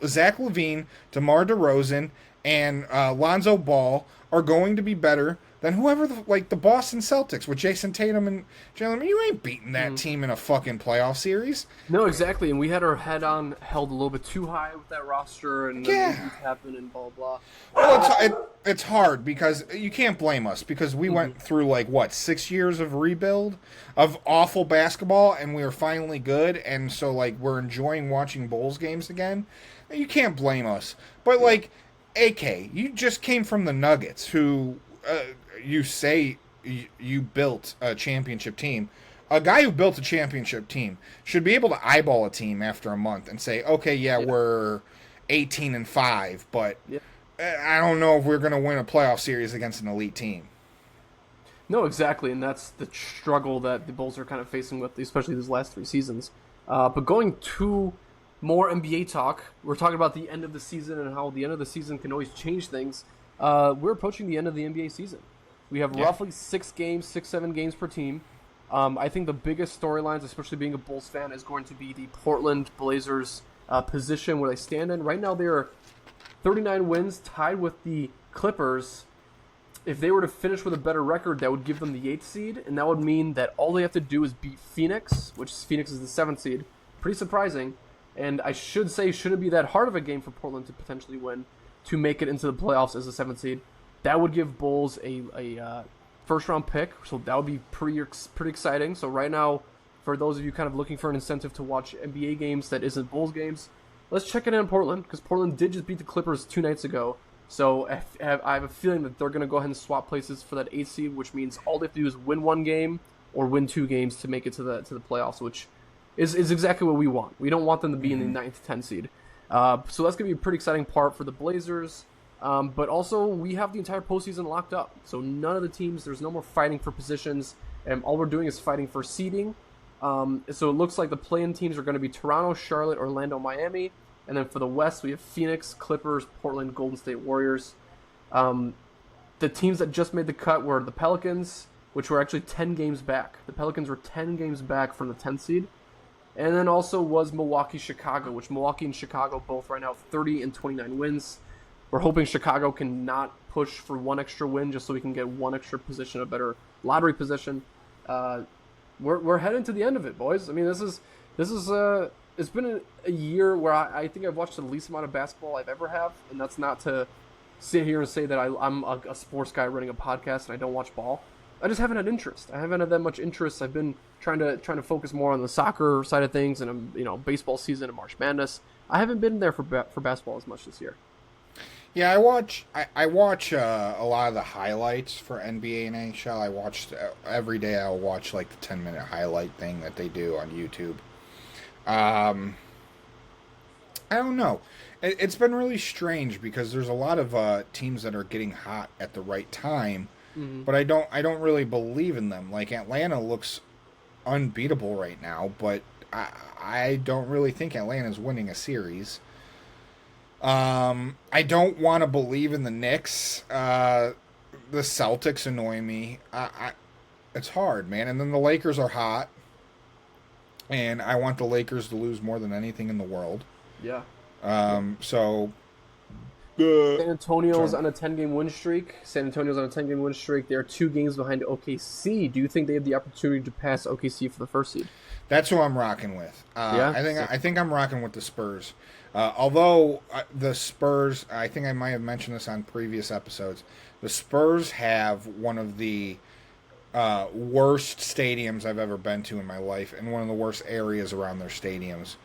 Zach LaVine, DeMar DeRozan, and Lonzo Ball are going to be better than whoever, the Boston Celtics with Jason Tatum and Jalen. You ain't beating that team in a fucking playoff series. No, exactly. And we had our head on held a little bit too high with that roster, and then things happened and blah blah. Well, it's hard because you can't blame us because we went through 6 years of rebuild of awful basketball, and we were finally good, and so we're enjoying watching Bulls games again. You can't blame us, but AK, you just came from the Nuggets, who. You say you built a championship team. A guy who built a championship team should be able to eyeball a team after a month and say, okay, we're 18-5, but I don't know if we're going to win a playoff series against an elite team. No, exactly, and that's the struggle that the Bulls are kind of facing with, especially these last 3 seasons. But going to more NBA talk, we're talking about the end of the season and how the end of the season can always change things. We're approaching the end of the NBA season. We have roughly 6, 7 games per team. I think the biggest storylines, especially being a Bulls fan, is going to be the Portland Blazers position where they stand in. Right now, they are 39 wins, tied with the Clippers. If they were to finish with a better record, that would give them the 8th seed, and that would mean that all they have to do is beat Phoenix, Phoenix is the 7th seed. Pretty surprising. And I should say, shouldn't be that hard of a game for Portland to potentially win to make it into the playoffs as a 7th seed. That would give Bulls a first-round pick, so that would be pretty exciting. So right now, for those of you kind of looking for an incentive to watch NBA games that isn't Bulls games, let's check it in on Portland, because Portland did just beat the Clippers 2 nights ago. So I have a feeling that they're going to go ahead and swap places for that 8th seed, which means all they have to do is win 1 game or win 2 games to make it to the playoffs, which is exactly what we want. We don't want them to be in the 9th, 10th seed. So that's going to be a pretty exciting part for the Blazers. But also, we have the entire postseason locked up. So none of the teams, there's no more fighting for positions. And all we're doing is fighting for seeding. So it looks like the play-in teams are going to be Toronto, Charlotte, Orlando, Miami. And then for the West, we have Phoenix, Clippers, Portland, Golden State Warriors. The teams that just made the cut were the Pelicans, which were actually 10 games back. The Pelicans were 10 games back from the 10th seed. And then also was Milwaukee, Chicago, which Milwaukee and Chicago both right now 30 and 29 wins. We're hoping Chicago can not push for 1 extra win just so we can get 1 extra position, a better lottery position. we're heading to the end of it, boys. I mean, this is it's been a year where I think I've watched the least amount of basketball I've ever have, and that's not to sit here and say that I'm a sports guy running a podcast and I don't watch ball. I just haven't had interest. I haven't had that much interest. I've been trying to focus more on the soccer side of things, and baseball season and March Madness. I haven't been there for basketball as much this year. Yeah, I watch a lot of the highlights for NBA and NHL. I watched every day. I'll watch like the 10-minute highlight thing that they do on YouTube. I don't know. It's been really strange because there's a lot of teams that are getting hot at the right time, but I don't really believe in them. Like Atlanta looks unbeatable right now, but I don't really think Atlanta's winning a series. I don't want to believe in the Knicks. The Celtics annoy me. It's hard, man. And then the Lakers are hot, and I want the Lakers to lose more than anything in the world. Yeah. So. San Antonio's on a 10-game win streak. They're 2 games behind OKC. Do you think they have the opportunity to pass OKC for the first seed? That's who I'm rocking with. Yeah? I think I'm rocking with the Spurs. Although the Spurs, I think I might have mentioned this on previous episodes, the Spurs have one of the worst stadiums I've ever been to in my life, and one of the worst areas around their stadiums.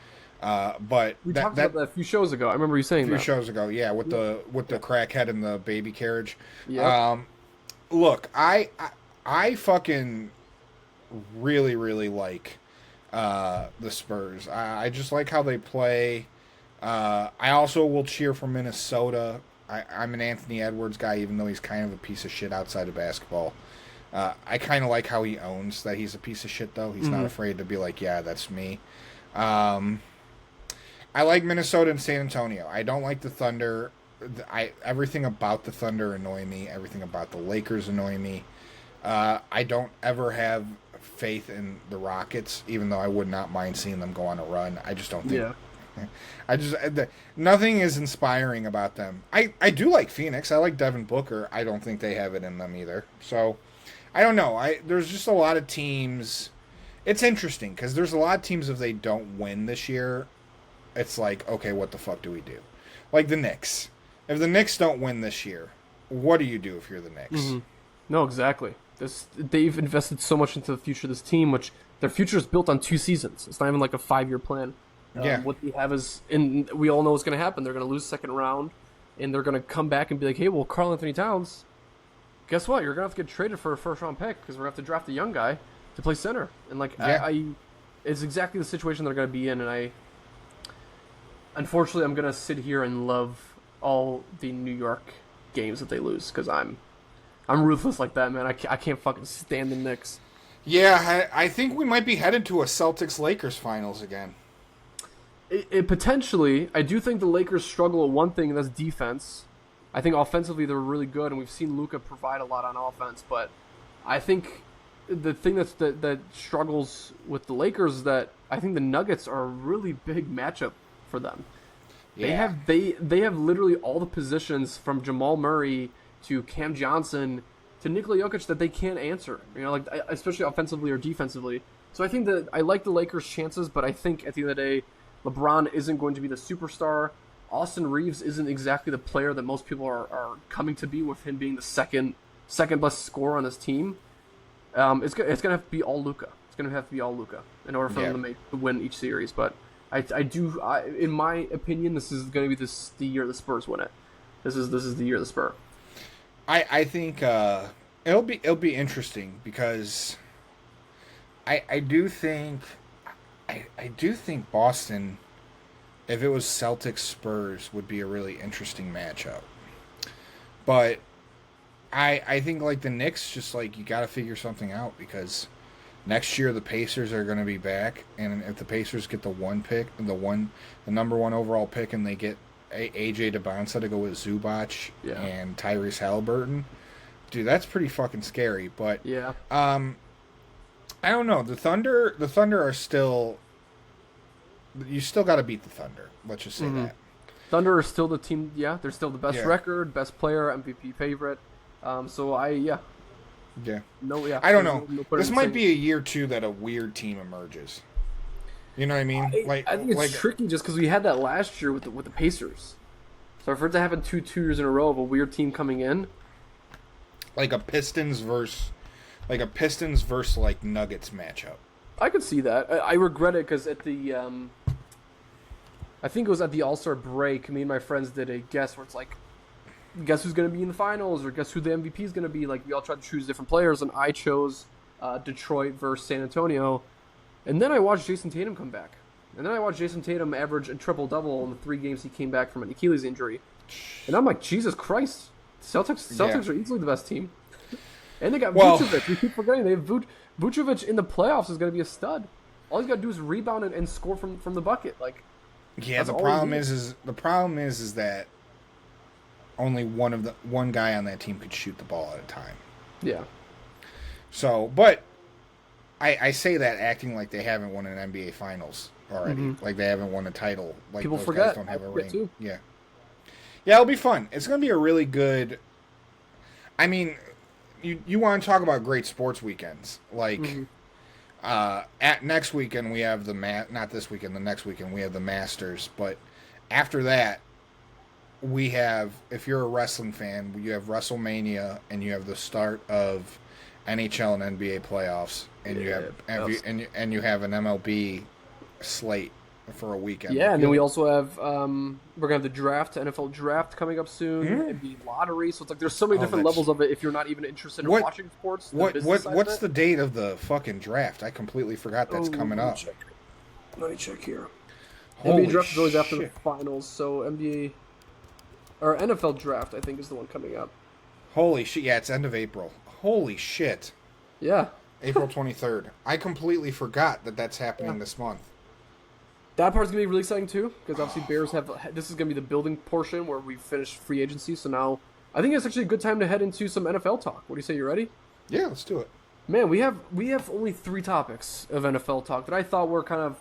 But we talked about that a few shows ago. I remember you saying that. A few shows ago, yeah, with the crackhead and the baby carriage. Yeah. Look, I fucking really, really like the Spurs. I just like how they play. I also will cheer for Minnesota. I'm an Anthony Edwards guy, even though he's kind of a piece of shit outside of basketball. I kind of like how he owns that he's a piece of shit, though. He's not afraid to be like, yeah, that's me. I like Minnesota and San Antonio. I don't like the Thunder. Everything about the Thunder annoy me. Everything about the Lakers annoy me. I don't ever have faith in the Rockets, even though I would not mind seeing them go on a run. I just don't think. Yeah. Nothing is inspiring about them. I do like Phoenix. I like Devin Booker. I don't think they have it in them either. So, I don't know. There's just a lot of teams. It's interesting because there's a lot of teams, if they don't win this year, it's like, okay, what the fuck do we do? Like the Knicks. If the Knicks don't win this year, what do you do if you're the Knicks? Mm-hmm. No, exactly. They've invested so much into the future of this team, which their future is built on 2 seasons. It's not even like a 5-year plan. Yeah. What they have is, and we all know what's going to happen. They're going to lose second round, and they're going to come back and be like, hey, well, Karl Anthony Towns, guess what? You're going to have to get traded for a first-round pick because we're going to have to draft a young guy to play center. And, like, yeah. it's exactly the situation they're going to be in, and unfortunately, I'm going to sit here and love all the New York games that they lose because I'm ruthless like that, man. I can't fucking stand the Knicks. Yeah, I think we might be headed to a Celtics-Lakers finals again. It potentially, I do think the Lakers struggle at one thing, and that's defense. I think offensively they're really good, and we've seen Luka provide a lot on offense. But I think the thing that struggles with the Lakers is that I think the Nuggets are a really big matchup for them. Yeah. They have literally all the positions from Jamal Murray to Cam Johnson to Nikola Jokic that they can't answer. Like especially offensively or defensively. So I think that I like the Lakers' chances, but I think at the end of the day, LeBron isn't going to be the superstar. Austin Reeves isn't exactly the player that most people are coming to be, with him being the second best scorer on this team. It's gonna have to be all Luka. It's gonna have to be all Luka in order for them to win each series. But in my opinion, this is gonna be the year the Spurs win it. This is the year of the Spurs. I think it'll be interesting because I do think Boston, if it was Celtics Spurs, would be a really interesting matchup. But I think like the Knicks, just like you got to figure something out because next year the Pacers are going to be back, and if the Pacers get the number 1 overall pick, and they get AJ DeBonsa to go with Zubac and Tyrese Halliburton, dude, that's pretty fucking scary. But yeah, I don't know. The Thunder are still. You still got to beat the Thunder. Let's just say that. Thunder are still the team. Yeah, they're still the best record, best player, MVP favorite. Yeah. No, yeah. I don't know. No This might be a year too that a weird team emerges. You know what I mean? I think it's tricky just because we had that last year with the Pacers. So for it to happen two years in a row of a weird team coming in, like a Pistons versus like Nuggets matchup. I could see that. I regret it because at the I think it was at the All-Star break, me and my friends did a guess where it's like, guess who's going to be in the finals or guess who the MVP is going to be. Like we all tried to choose different players, and I chose Detroit versus San Antonio. And then I watched Jason Tatum come back. And then I watched Jason Tatum average a triple-double in the 3 games he came back from an Achilles injury. And I'm like, Jesus Christ. Celtics are easily the best team. And they got Vucevic. We keep forgetting. They have Vucevic in the playoffs is going to be a stud. All he's got to do is rebound and score from the bucket. Like, yeah, the problem is that only one guy on that team could shoot the ball at a time. Yeah. So, but I say that acting like they haven't won an NBA Finals already, like they haven't won a title. Like people those forget. guys don't have a ring. Too. Yeah, it'll be fun. It's going to be a really good. I mean, you want to talk about great sports weekends? Like, at next weekend we have not this weekend, the next weekend we have the Masters, but after that we have, if you're a wrestling fan, you have WrestleMania and you have the start of NHL and NBA playoffs, and you have an MLB slate for a weekend. Yeah, and then we also have we're gonna have the draft, NFL draft coming up soon, NBA lottery. So it's like there's so many different levels of it. If you're not even interested in watching sports, what's the date of the fucking draft? I completely forgot that's coming up. Let me check here. Holy NBA draft is always shit. after the finals, so NBA or NFL draft I think is the one coming up. Holy shit! Yeah, it's end of April. Holy shit! Yeah, April 23rd. I completely forgot that that's happening this month. That part's gonna be really exciting too, because obviously Bears have. This is gonna be the building portion where we finish free agency. So now I think it's actually a good time to head into some NFL talk. What do you say? You ready? Yeah, let's do it. Man, we have only 3 topics of NFL talk that I thought were kind of,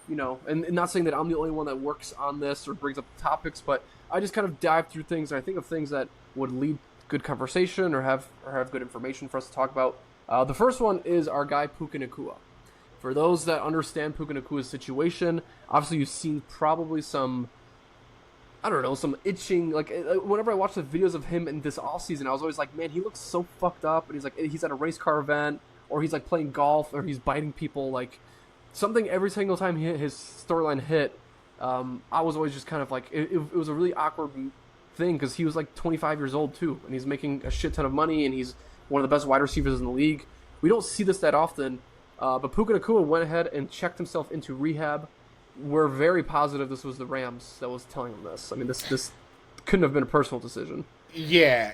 and not saying that I'm the only one that works on this or brings up the topics, but I just kind of dive through things and I think of things that would lead good conversation or have good information for us to talk about. The first one is our guy Puka Nacua. For those that understand Puka Nacua's situation, obviously you've seen probably some itching. Like whenever I watch the videos of him in this offseason, I was always like, man, he looks so fucked up, and he's at a race car event, or he's like playing golf, or he's biting people, like something every single time his storyline hit. I was always just kind of like, it was a really awkward thing because he was like 25 years old too, and he's making a shit ton of money, and he's one of the best wide receivers in the league. We don't see this that often, but Puka Nacua went ahead and checked himself into rehab. We're very positive this was the Rams that was telling him this. I mean, this couldn't have been a personal decision. Yeah.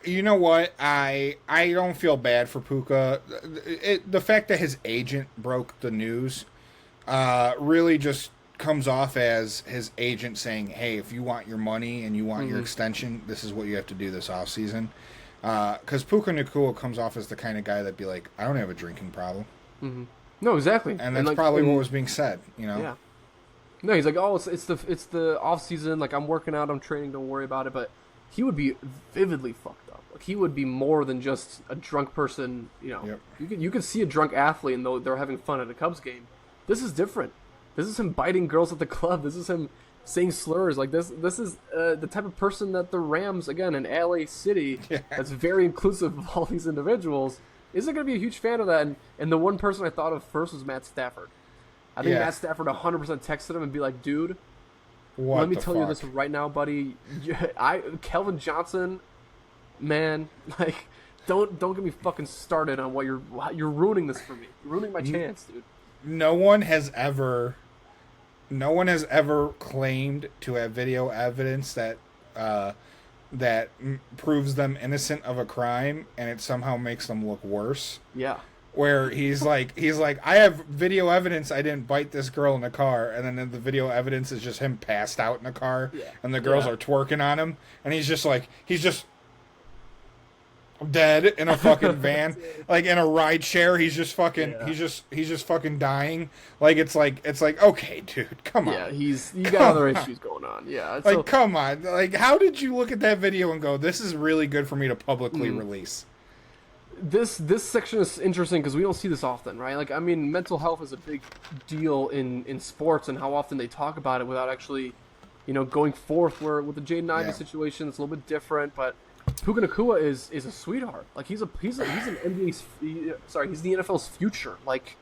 You know what? I don't feel bad for Puka. The fact that his agent broke the news really just comes off as his agent saying, hey, if you want your money and you want your extension, this is what you have to do this offseason. Because Puka Nacua comes off as the kind of guy that'd be like, I don't have a drinking problem. Mm-hmm. No, exactly. And that's probably what was being said, Yeah. No, he's like, oh, it's the off season. Like, I'm working out, I'm training, don't worry about it. But he would be vividly fucked up. Like, he would be more than just a drunk person. Yep. You could see a drunk athlete, and though they're having fun at a Cubs game. This is different. This is him biting girls at the club. This is him saying slurs. Like this is the type of person that the Rams, again, in LA City, that's very inclusive of all these individuals, isn't going to be a huge fan of that. And the one person I thought of first was Matt Stafford. I think Matt Stafford 100% texted him and be like, dude, let me tell you this right now, buddy. Kelvin Johnson, man, like, don't get me fucking started on what you're ruining this for me. You're ruining my chance, dude. No one has ever claimed to have video evidence that proves them innocent of a crime, and it somehow makes them look worse. Yeah. Where he's like, I have video evidence I didn't bite this girl in the car, and then the video evidence is just him passed out in the car, and the girls are twerking on him, and he's just dead in a fucking van, like in a ride share. He's just fucking, he's just fucking dying. Like it's like, okay, dude, come on. Yeah, you got other issues going on. Yeah, like come on. Like, how did you look at that video and go, this is really good for me to publicly release? this section is interesting because we don't see this often, right? Like, I mean, mental health is a big deal in sports, and how often they talk about it without actually, going forth. Where with the Jaden Ivey situation, it's a little bit different, but Puka Nacua is a sweetheart. Like, he's an NBA's he's the NFL's future. Like,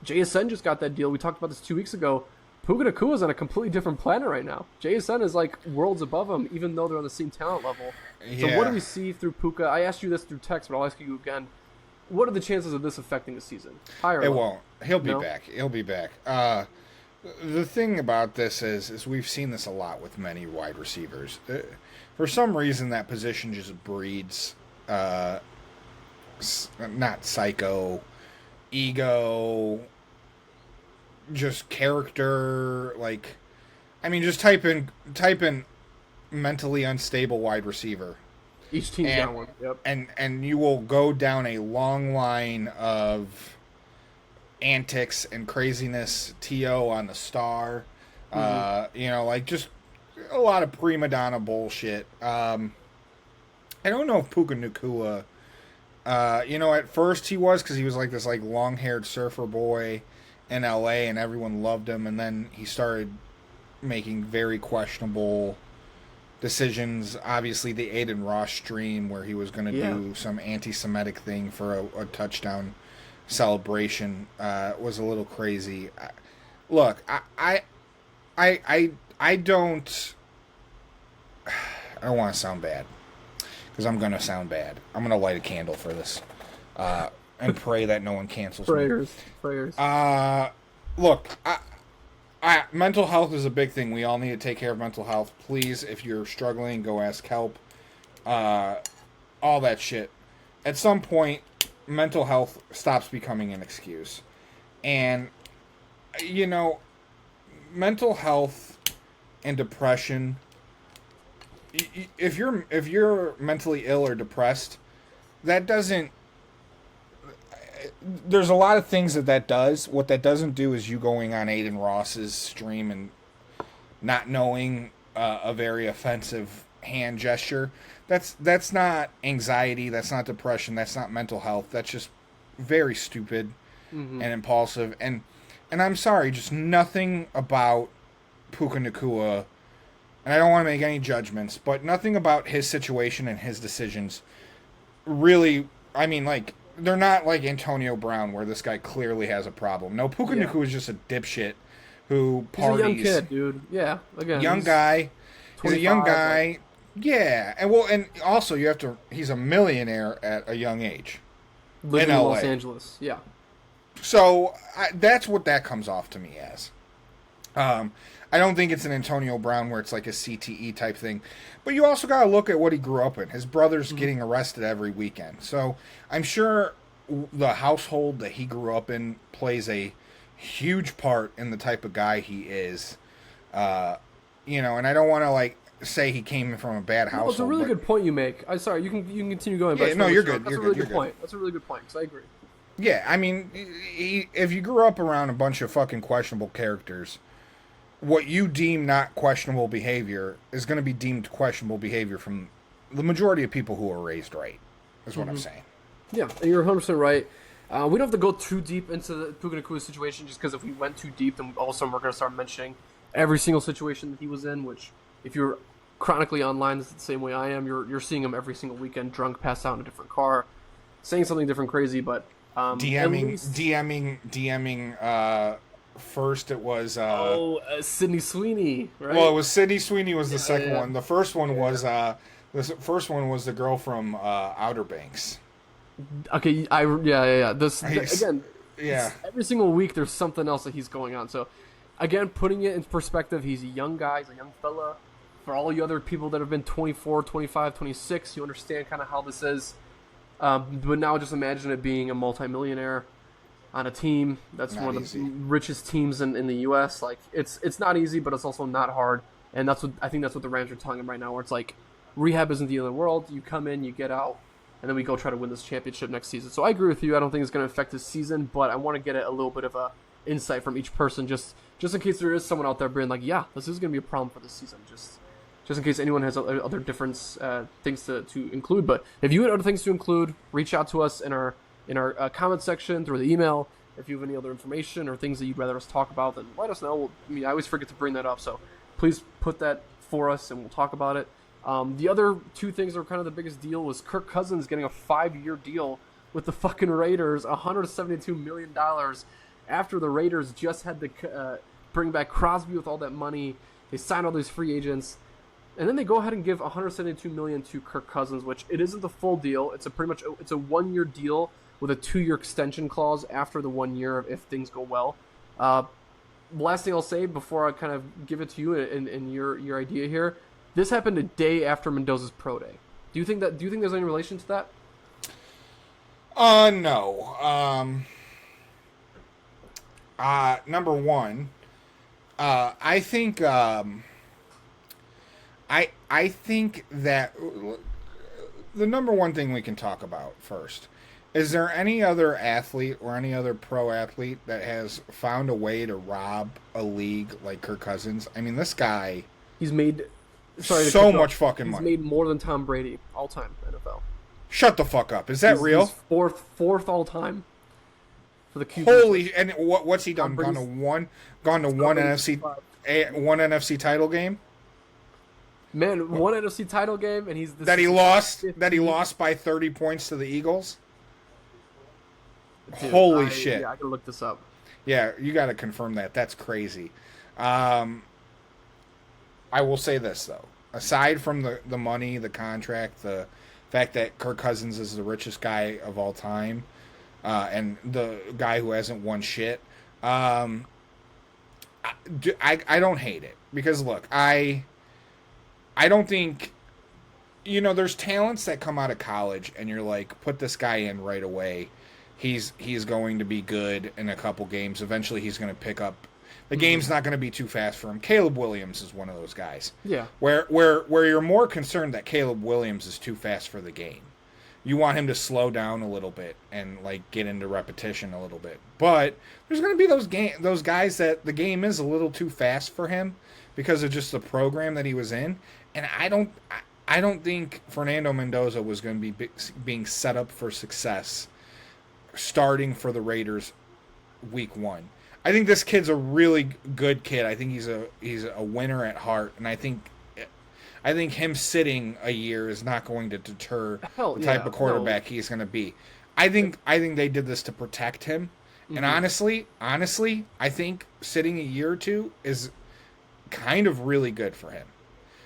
JSN just got that deal. We talked about this 2 weeks ago. Puka Nacua is on a completely different planet right now. JSN is like worlds above him, even though they're on the same talent level. So what do we see through Puka? I asked you this through text, but I'll ask you again. What are the chances of this affecting the season? Higher? It won't. He'll be back. He'll be back. The thing about this is we've seen this a lot with many wide receivers. For some reason, that position just breeds not psycho, ego, just character. Like, I mean, just type in mentally unstable wide receiver. Each team's got one. Yep. And you will go down a long line of antics and craziness. T.O. on the star. Like just a lot of prima donna bullshit. I don't know if Puka Nacua, at first he was, because he was like this like long-haired surfer boy in L.A. and everyone loved him, and then he started making very questionable decisions. Obviously, the Aiden Ross stream where he was going to do some anti-Semitic thing for a touchdown celebration was a little crazy. Look, I don't want to sound bad, because I'm going to sound bad. I'm going to light a candle for this and pray that no one cancels me. Prayers. Look, mental health is a big thing. We all need to take care of mental health. Please, if you're struggling, go ask help. All that shit. At some point, mental health stops becoming an excuse. And, mental health and depression, if you're mentally ill or depressed, that doesn't... There's a lot of things that does. What that doesn't do is you going on Aiden Ross's stream and not knowing a very offensive hand gesture. That's not anxiety. That's not depression. That's not mental health. That's just very stupid and impulsive. And I'm sorry, just nothing about Puka Nacua, and I don't want to make any judgments, but nothing about his situation and his decisions really, I mean, like, they're not like Antonio Brown, where this guy clearly has a problem. No, Puka Nacua is just a dipshit who parties. He's a young kid, dude. Yeah, again, young guy. He's a young guy. Yeah, and also he's a millionaire at a young age. Living in Los Angeles. Yeah. So that's what that comes off to me as. I don't think it's an Antonio Brown where it's like a CTE type thing. But you also got to look at what he grew up in. His brother's getting arrested every weekend. So I'm sure the household that he grew up in plays a huge part in the type of guy he is. And I don't want to like say he came from a bad household. It's a really good point you make. I'm sorry, you can continue going. Yeah, no, you're good. That's a really good point. That's a really good point, because I agree. Yeah, I mean, if you grew up around a bunch of fucking questionable characters, what you deem not questionable behavior is going to be deemed questionable behavior from the majority of people who are raised right, is what I'm saying. Yeah, and you're 100% right. We don't have to go too deep into the Puka Nacua situation, just because if we went too deep, then all of a sudden we're going to start mentioning every single situation that he was in, which, if you're chronically online, is the same way I am. You're seeing him every single weekend, drunk, passed out in a different car, saying something different crazy, but... DMing. First, it was Sydney Sweeney, right? Well, it was Sydney Sweeney was the second one. The first one was the girl from Outer Banks. Okay, again, every single week there's something else that he's going on. So, again, putting it in perspective, he's a young guy, he's a young fella. For all you other people that have been 24, 25, 26, you understand kind of how this is. But now just imagine it being a multimillionaire on a team that's not one of the richest teams in the U.S. Like, it's not easy, but it's also not hard. And that's what the Rams are telling him right now, where it's like, rehab isn't the end of the world. You come in, you get out, and then we go try to win this championship next season. So I agree with you. I don't think it's going to affect his season, but I want to get a little bit of a insight from each person, just in case there is someone out there being like, yeah, this is going to be a problem for this season. Just just in case anyone has other different things to include. But if you had other things to include, reach out to us in our comment section through the email. If you have any other information or things that you'd rather us talk about, then let us know. I always forget to bring that up, so please put that for us and we'll talk about it. The other two things that were kind of the biggest deal was Kirk Cousins getting a 5-year deal with the fucking Raiders, $172 million, after the Raiders just had to bring back Crosby with all that money. They signed all these free agents, and then they go ahead and give $172 million to Kirk Cousins, which it isn't the full deal. It's a 1-year deal with a 2-year extension clause after the 1 year if things go well. Last thing I'll say before I kind of give it to you and your idea here, this happened a day after Mendoza's pro day. Do you think there's any relation to that? No. Number one, I think I think that the number one thing we can talk about first, is there any other athlete or any other pro athlete that has found a way to rob a league like Kirk Cousins? I mean, this guy, he's made so much fucking money. He's made more than Tom Brady all time NFL. Shut the fuck up. Is that real? He's fourth all time for the QB. Holy, and what's he done? Gone to one NFC title game? Man, one NFC title game, and he lost by 30 points to the Eagles. Dude, Holy shit! Yeah, I can look this up. Yeah, you got to confirm that. That's crazy. I will say this though: aside from the money, the contract, the fact that Kirk Cousins is the richest guy of all time, and the guy who hasn't won shit, I don't hate it because look, I don't think, there's talents that come out of college and you're like, put this guy in right away. He's going to be good in a couple games. Eventually he's going to pick up. The game's not going to be too fast for him. Caleb Williams is one of those guys. Yeah. Where you're more concerned that Caleb Williams is too fast for the game. You want him to slow down a little bit and get into repetition a little bit. But there's going to be those guys that the game is a little too fast for him because of just the program that he was in. And I don't think Fernando Mendoza was going to be being set up for success starting for the Raiders week 1. I think this kid's a really good kid. I think he's a winner at heart, and I think him sitting a year is not going to deter the type of quarterback he's going to be. I think they did this to protect him. Mm-hmm. And honestly, I think sitting a year or two is kind of really good for him.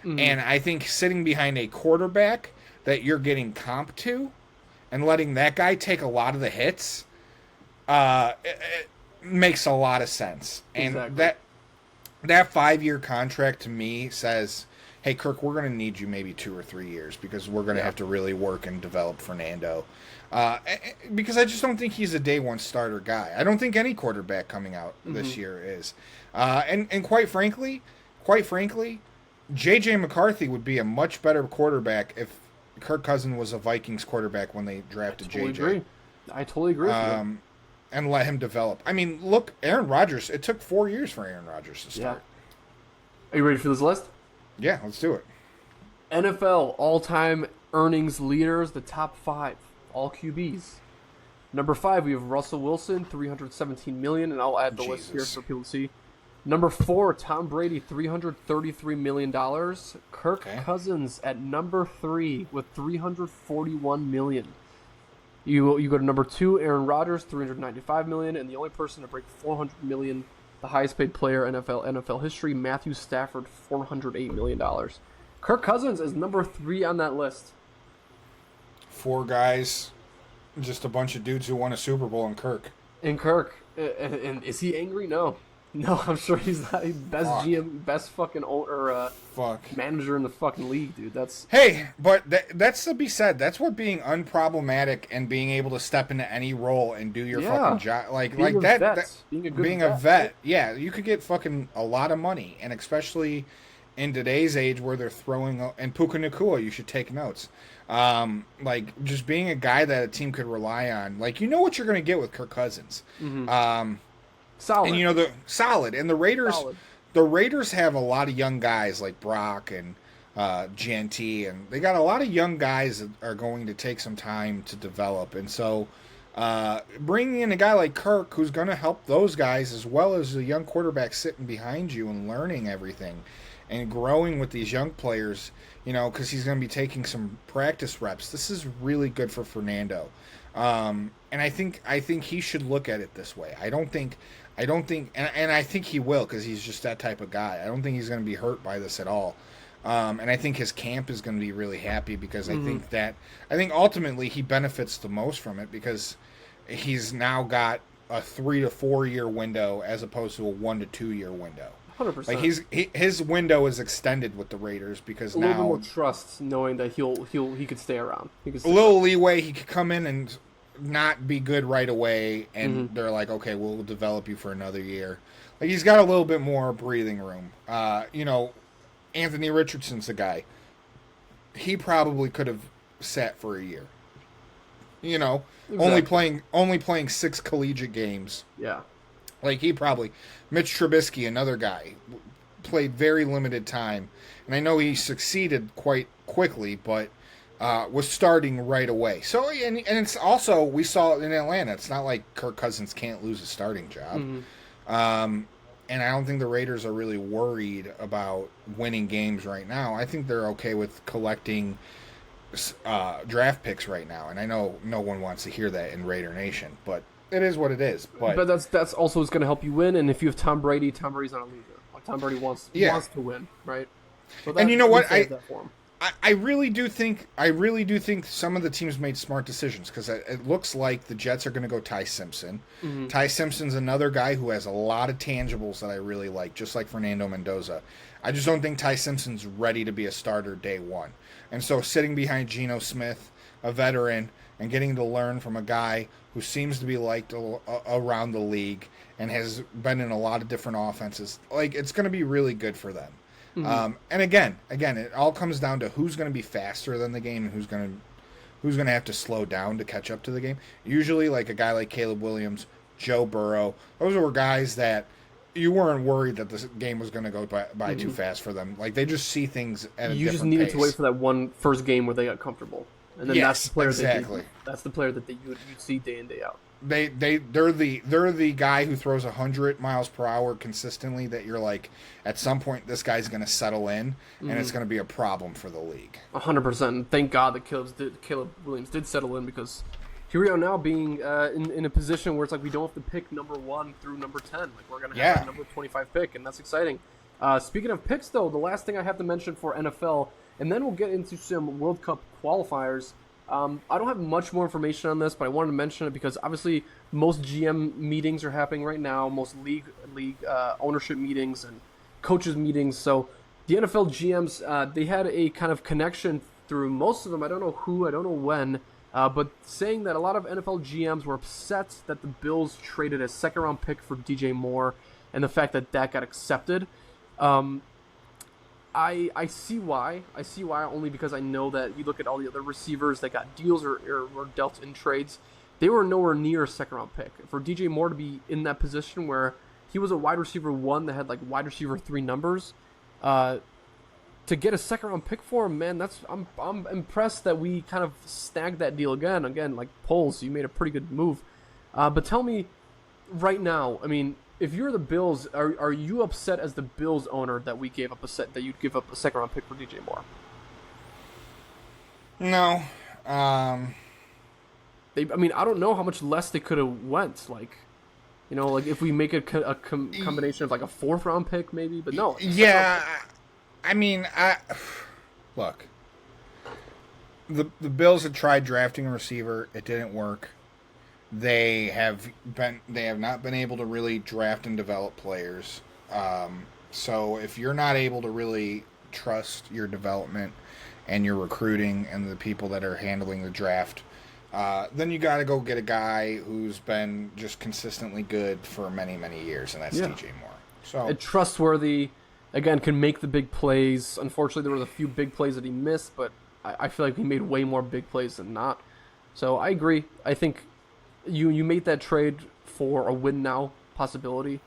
Mm-hmm. And I think sitting behind a quarterback that you're getting comp to and letting that guy take a lot of the hits it makes a lot of sense. And exactly. that 5-year contract to me says, hey, Kirk, we're going to need you maybe 2 or 3 years because we're going to have to really work and develop Fernando. Because I just don't think he's a day one starter guy. I don't think any quarterback coming out this year is. And quite frankly, J.J. McCarthy would be a much better quarterback if Kirk Cousins was a Vikings quarterback when they drafted J.J. I totally agree with you. And let him develop. I mean, look, Aaron Rodgers, it took 4 years for Aaron Rodgers to start. Yeah. Are you ready for this list? Yeah, let's do it. NFL all-time earnings leaders, the top 5, all QBs. Number 5, we have Russell Wilson, $317 million, and I'll add the list here so people see. Number 4, Tom Brady, $333 million. Kirk Cousins at number 3 with $341 million. You go to number 2, Aaron Rodgers, $395 million, and the only person to break $400 million, the highest paid player in NFL history, Matthew Stafford, $408 million. Kirk Cousins is number 3 on that list. 4 guys, just a bunch of dudes who won a Super Bowl in Kirk. And is he angry? No, I'm sure he's not. He's best GM, best fucking owner, manager in the fucking league, dude. But that's to be said. That's what being unproblematic and being able to step into any role and do your fucking job, being a vet. Yeah, you could get fucking a lot of money, and especially in today's age where they're throwing and Puka Nacua, you should take notes. Just being a guy that a team could rely on. What you're going to get with Kirk Cousins. Mm-hmm. Solid. And solid. And the Raiders have a lot of young guys like Brock and GNT, and they got a lot of young guys that are going to take some time to develop. And so bringing in a guy like Kirk, who's going to help those guys, as well as a young quarterback sitting behind you and learning everything and growing with these young players, because he's going to be taking some practice reps. This is really good for Fernando. And I think he should look at it this way. I don't think, and I think he will, because he's just that type of guy. I don't think he's going to be hurt by this at all. And I think his camp is going to be really happy, because I think ultimately he benefits the most from it, because he's now got a 3 to 4 year window as opposed to a 1 to 2 year window. 100%. Like his window is extended with the Raiders, because now a little bit more trust, knowing that he could stay around. A little leeway. He could come in and not be good right away, and they're like, okay, we'll develop you for another year. Like, he's got a little bit more breathing room. Anthony Richardson's the guy. He probably could have sat for a year. Exactly. only playing 6 collegiate games. Yeah. Like, Mitch Trubisky, another guy, played very limited time. And I know he succeeded quite quickly, but was starting right away. So, and it's also, we saw it in Atlanta. It's not like Kirk Cousins can't lose a starting job. And I don't think the Raiders are really worried about winning games right now. I think they're okay with collecting draft picks right now. And I know no one wants to hear that in Raider Nation, but it is what it is. But that's also what's going to help you win. And if you have Tom Brady's not a loser. Like, Tom Brady wants to win, right? So and you know what? I really do think some of the teams made smart decisions, because it looks like the Jets are going to go Ty Simpson. Ty Simpson's another guy who has a lot of tangibles that I really like, just like Fernando Mendoza. I just don't think Ty Simpson's ready to be a starter day one. And so sitting behind Geno Smith, a veteran, and getting to learn from a guy who seems to be liked around the league and has been in a lot of different offenses, like, it's going to be really good for them. And again, it all comes down to who's going to be faster than the game and who's going to have to slow down to catch up to the game. Usually, like a guy like Caleb Williams, Joe Burrow, those were guys that you weren't worried that this game was going to go by too fast for them. Like, they just see things at a different pace. You just needed to wait for that one first game where they got comfortable, and then that's the player that you'd see day in, day out. They're the guy who throws 100 miles per hour consistently, that you're like, at some point this guy's going to settle in, and it's going to be a problem for the league. 100%. Thank God that Caleb Williams did settle in, because here we are now being in a position where it's like we don't have to pick number 1 through number 10. Like, we're going to have a number 25 pick, and that's exciting. Speaking of picks, though, the last thing I have to mention for NFL, and then we'll get into some World Cup qualifiers. I don't have much more information on this, but I wanted to mention it because obviously most GM meetings are happening right now, most league ownership meetings and coaches meetings. So the NFL GMs, they had a kind of connection through most of them. I don't know who, I don't know when, but saying that a lot of NFL GMs were upset that the Bills traded a second-round pick for DJ Moore, and the fact that got accepted. I see why. I see why, only because I know that you look at all the other receivers that got deals or were dealt in trades, they were nowhere near a second-round pick. For DJ Moore to be in that position where he was a wide receiver 1 that had like wide receiver 3 numbers, to get a second-round pick for him, man, I'm impressed that we kind of snagged that deal again. Again, like Poles, you made a pretty good move. But tell me right now, I mean, if you're the Bills, are you upset as the Bills owner that we gave up that you'd give up a second round pick for DJ Moore? No. I don't know how much less they could have went. Like, like if we make a combination of like a 4th round pick, maybe. But no. Yeah, look. The Bills had tried drafting a receiver. It didn't work. They have not been able to really draft and develop players. So if you're not able to really trust your development and your recruiting and the people that are handling the draft, then you got to go get a guy who's been just consistently good for many, many years, and that's DJ Moore. So and trustworthy, again, can make the big plays. Unfortunately, there were a few big plays that he missed, but I feel like he made way more big plays than not. So I agree. I think you made that trade for a win now possibility.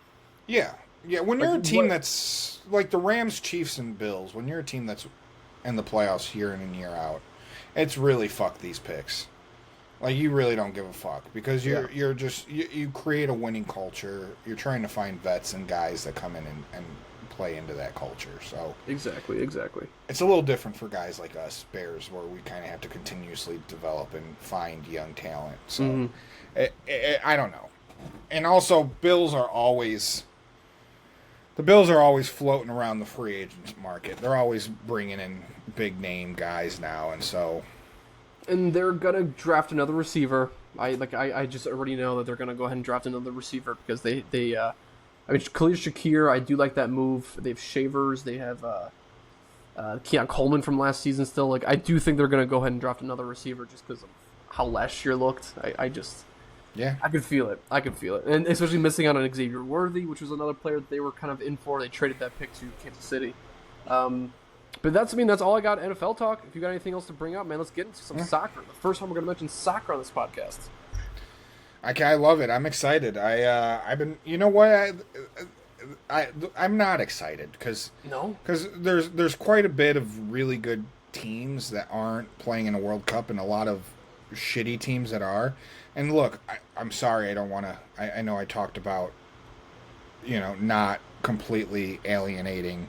Yeah. When you're a team that's like the Rams, Chiefs, and Bills, when you're a team that's in the playoffs year in and year out. It's really fuck these picks. Like, you really don't give a fuck because you're just you create a winning culture. You're trying to find vets and guys that come in and play into that culture. So exactly. it's a little different for guys like us Bears, where we kind of have to continuously develop and find young talent. So I don't know. And also, the Bills are always floating around the free agent market. They're always bringing in big name guys now, and they're gonna draft another receiver. I just already know that they're gonna go ahead and draft another receiver because they Khalil Shakir, I do like that move. They have Shavers, they have Keon Coleman from last season still. Like, I do think they're gonna go ahead and draft another receiver just because of how last year looked. I could feel it. And especially missing out on Xavier Worthy, which was another player that they were kind of in for. They traded that pick to Kansas City. But that's all I got NFL talk. If you got anything else to bring up, man, let's get into some soccer. The first time we're going to mention soccer on this podcast. I love it. I'm excited. I've been, you know what? I'm not excited because there's quite a bit of really good teams that aren't playing in a World Cup and a lot of shitty teams that are. And look, I'm sorry, I don't want to. I know I talked about, not completely alienating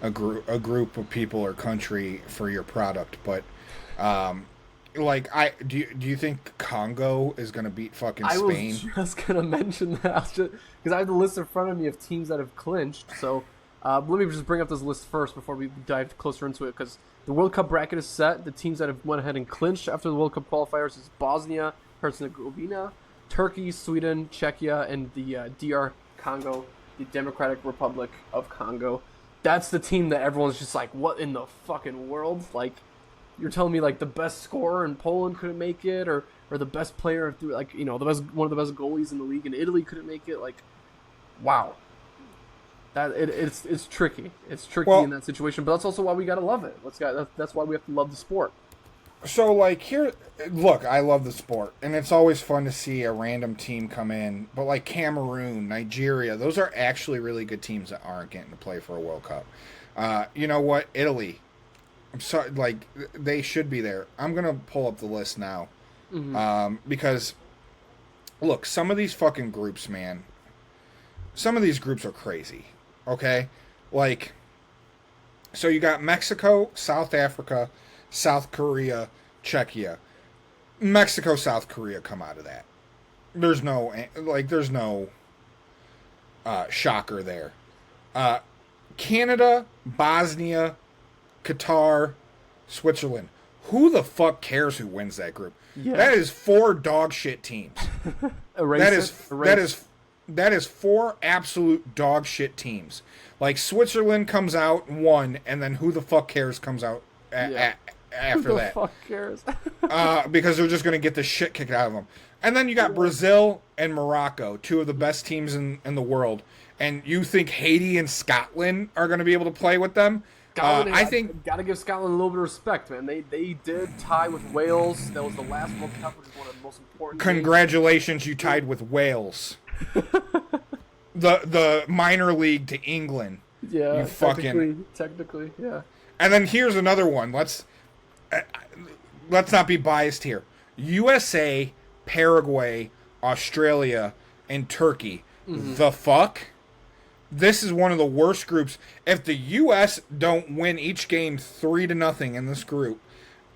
a group of people or country for your product, but do you think Congo is going to beat fucking Spain? I was just going to mention that because I have the list in front of me of teams that have clinched. So let me just bring up this list first before we dive closer into it, because the World Cup bracket is set. The teams that have went ahead and clinched after the World Cup qualifiers is Bosnia, Herzegovina, Turkey, Sweden, Czechia, and the DR Congo, the Democratic Republic of Congo. That's the team that everyone's just like, what in the fucking world? Like, you're telling me like the best scorer in Poland couldn't make it, or the best player through one of the best goalies in the league in Italy couldn't make it? Like, wow. It's tricky. It's tricky in that situation, but that's also why we gotta love it. That's why we have to love the sport. So, look, I love the sport, and it's always fun to see a random team come in. But, like, Cameroon, Nigeria, those are actually really good teams that aren't getting to play for a World Cup. You know what? Italy. I'm sorry, they should be there. I'm going to pull up the list now. Because, look, some of these fucking groups, man, some of these groups are crazy, okay? So you got Mexico, South Africa, South Korea, Czechia. Mexico, South Korea come out of that. There's no shocker there. Canada, Bosnia, Qatar, Switzerland. Who the fuck cares who wins that group? Yeah. That is 4 dog shit teams. That is 4 absolute dog shit teams. Like, Switzerland comes out and won, and then who the fuck cares comes out after that. Who the fuck cares? Because they're just going to get the shit kicked out of them. And then you got Brazil and Morocco, 2 of the best teams in the world. And you think Haiti and Scotland are going to be able to play with them? I think got to give Scotland a little bit of respect, man. They did tie with Wales. That was the last World Cup, which is one of the most important. Congratulations, games. You tied with Wales. the minor league to England. Yeah, you technically, yeah. And then here's another one. Let's not be biased here. USA, Paraguay, Australia, and Turkey. The fuck? This is one of the worst groups. If the U.S. don't win each game 3-0 in this group,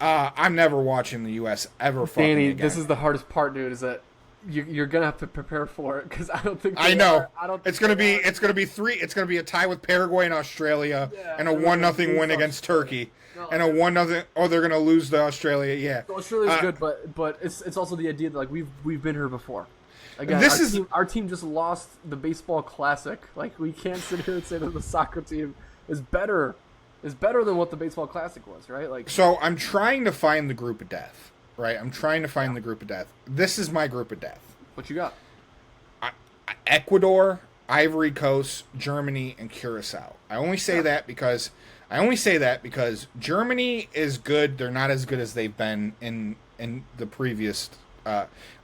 I'm never watching the U.S. ever fucking Danny, again. this is the hardest part, dude, is that you're gonna have to prepare for it, because I don't think I know. It's gonna be a tie with Paraguay and Australia, and a 1-0 win against Turkey, and a 1-0. Oh, they're gonna lose to Australia. Yeah, so Australia's good, but it's also the idea that, like, we've been here before. Again, our team just lost the baseball classic. Like, we can't sit here and say that the soccer team is better than what the baseball classic was, right? Like, so I'm trying to find the group of death, right? The group of death. This is my group of death. What you got? Ecuador, Ivory Coast, Germany, and Curacao. I only say that because Germany is good. They're not as good as they've been in the previous.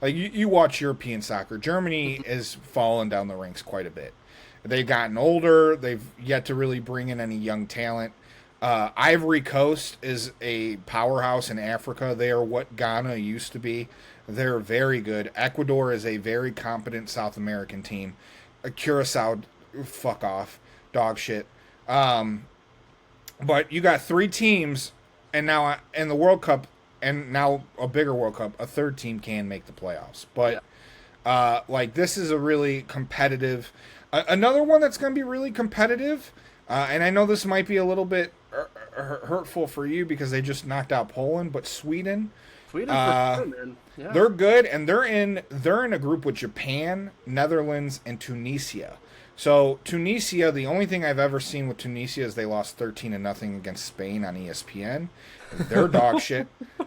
You watch European soccer. Germany is fallen down the ranks quite a bit. They've gotten older. They've yet to really bring in any young talent. Ivory Coast is a powerhouse in Africa. They are what Ghana used to be. They're very good. Ecuador is a very competent South American team. Curacao, fuck off, dog shit. But you got 3 teams, and now in the World Cup, and now a bigger World Cup, a third team can make the playoffs. But like this is a really competitive. Another one that's going to be really competitive, and I know this might be a little bit hurtful for you because they just knocked out Poland, but Sweden. Sweden's good, man. Yeah. They're good, and they're in a group with Japan, Netherlands, and Tunisia. So Tunisia, the only thing I've ever seen with Tunisia is they lost 13-0 against Spain on ESPN. They're dog shit.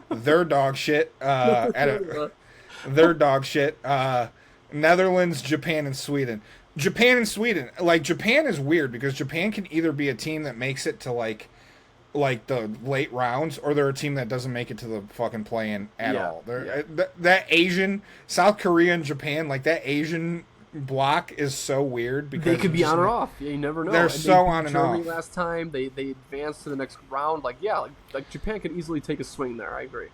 They're dog shit. They're dog shit. Netherlands, Japan, and Sweden. Japan and Sweden. Like, Japan is weird because Japan can either be a team that makes it to like the late rounds, or they're a team that doesn't make it to the fucking play-in at all. That Asian, South Korea and Japan, like that Asian block is so weird because they could be on or off. Yeah, you never know. They're and so on and Germany off. Last time they advanced to the next round. Like Japan could easily take a swing there. I agree.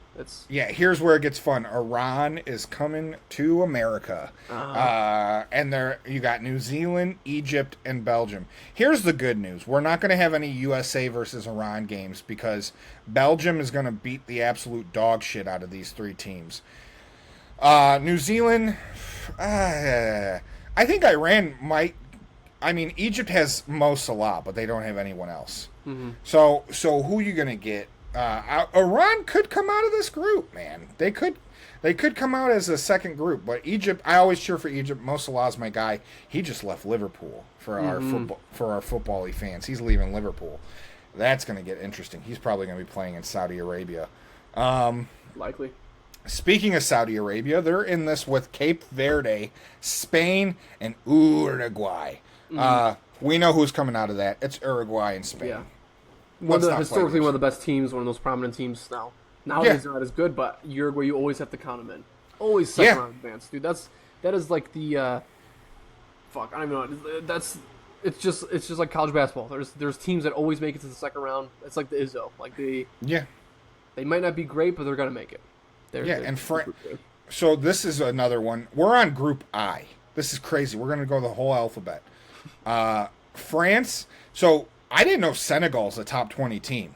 Here's where it gets fun. Iran is coming to America, and you got New Zealand, Egypt, and Belgium. Here's the good news: we're not going to have any USA versus Iran games because Belgium is going to beat the absolute dog shit out of these 3 teams. New Zealand. I think Iran might. I mean, Egypt has Mo Salah, but they don't have anyone else. Mm-hmm. So who are you gonna get? Iran could come out of this group, man. They could come out as a second group. But Egypt, I always cheer for Egypt. Mo Salah's my guy. He just left Liverpool for our football-y fans. He's leaving Liverpool. That's gonna get interesting. He's probably gonna be playing in Saudi Arabia. Likely. Speaking of Saudi Arabia, they're in this with Cape Verde, Spain, and Uruguay. We know who's coming out of that. It's Uruguay and Spain. Yeah. Historically one of the best teams, one of those prominent teams now. Nowadays they're not as good, but Uruguay, you always have to count them in. Always second round advance, dude. That is like the fuck. I don't even know. It's just like college basketball. There's teams that always make it to the second round. It's like the ISO. Like they might not be great, but they're gonna make it. So this is another one. We're on Group I. This is crazy. We're going to go the whole alphabet. France. So I didn't know Senegal's a top 20 team.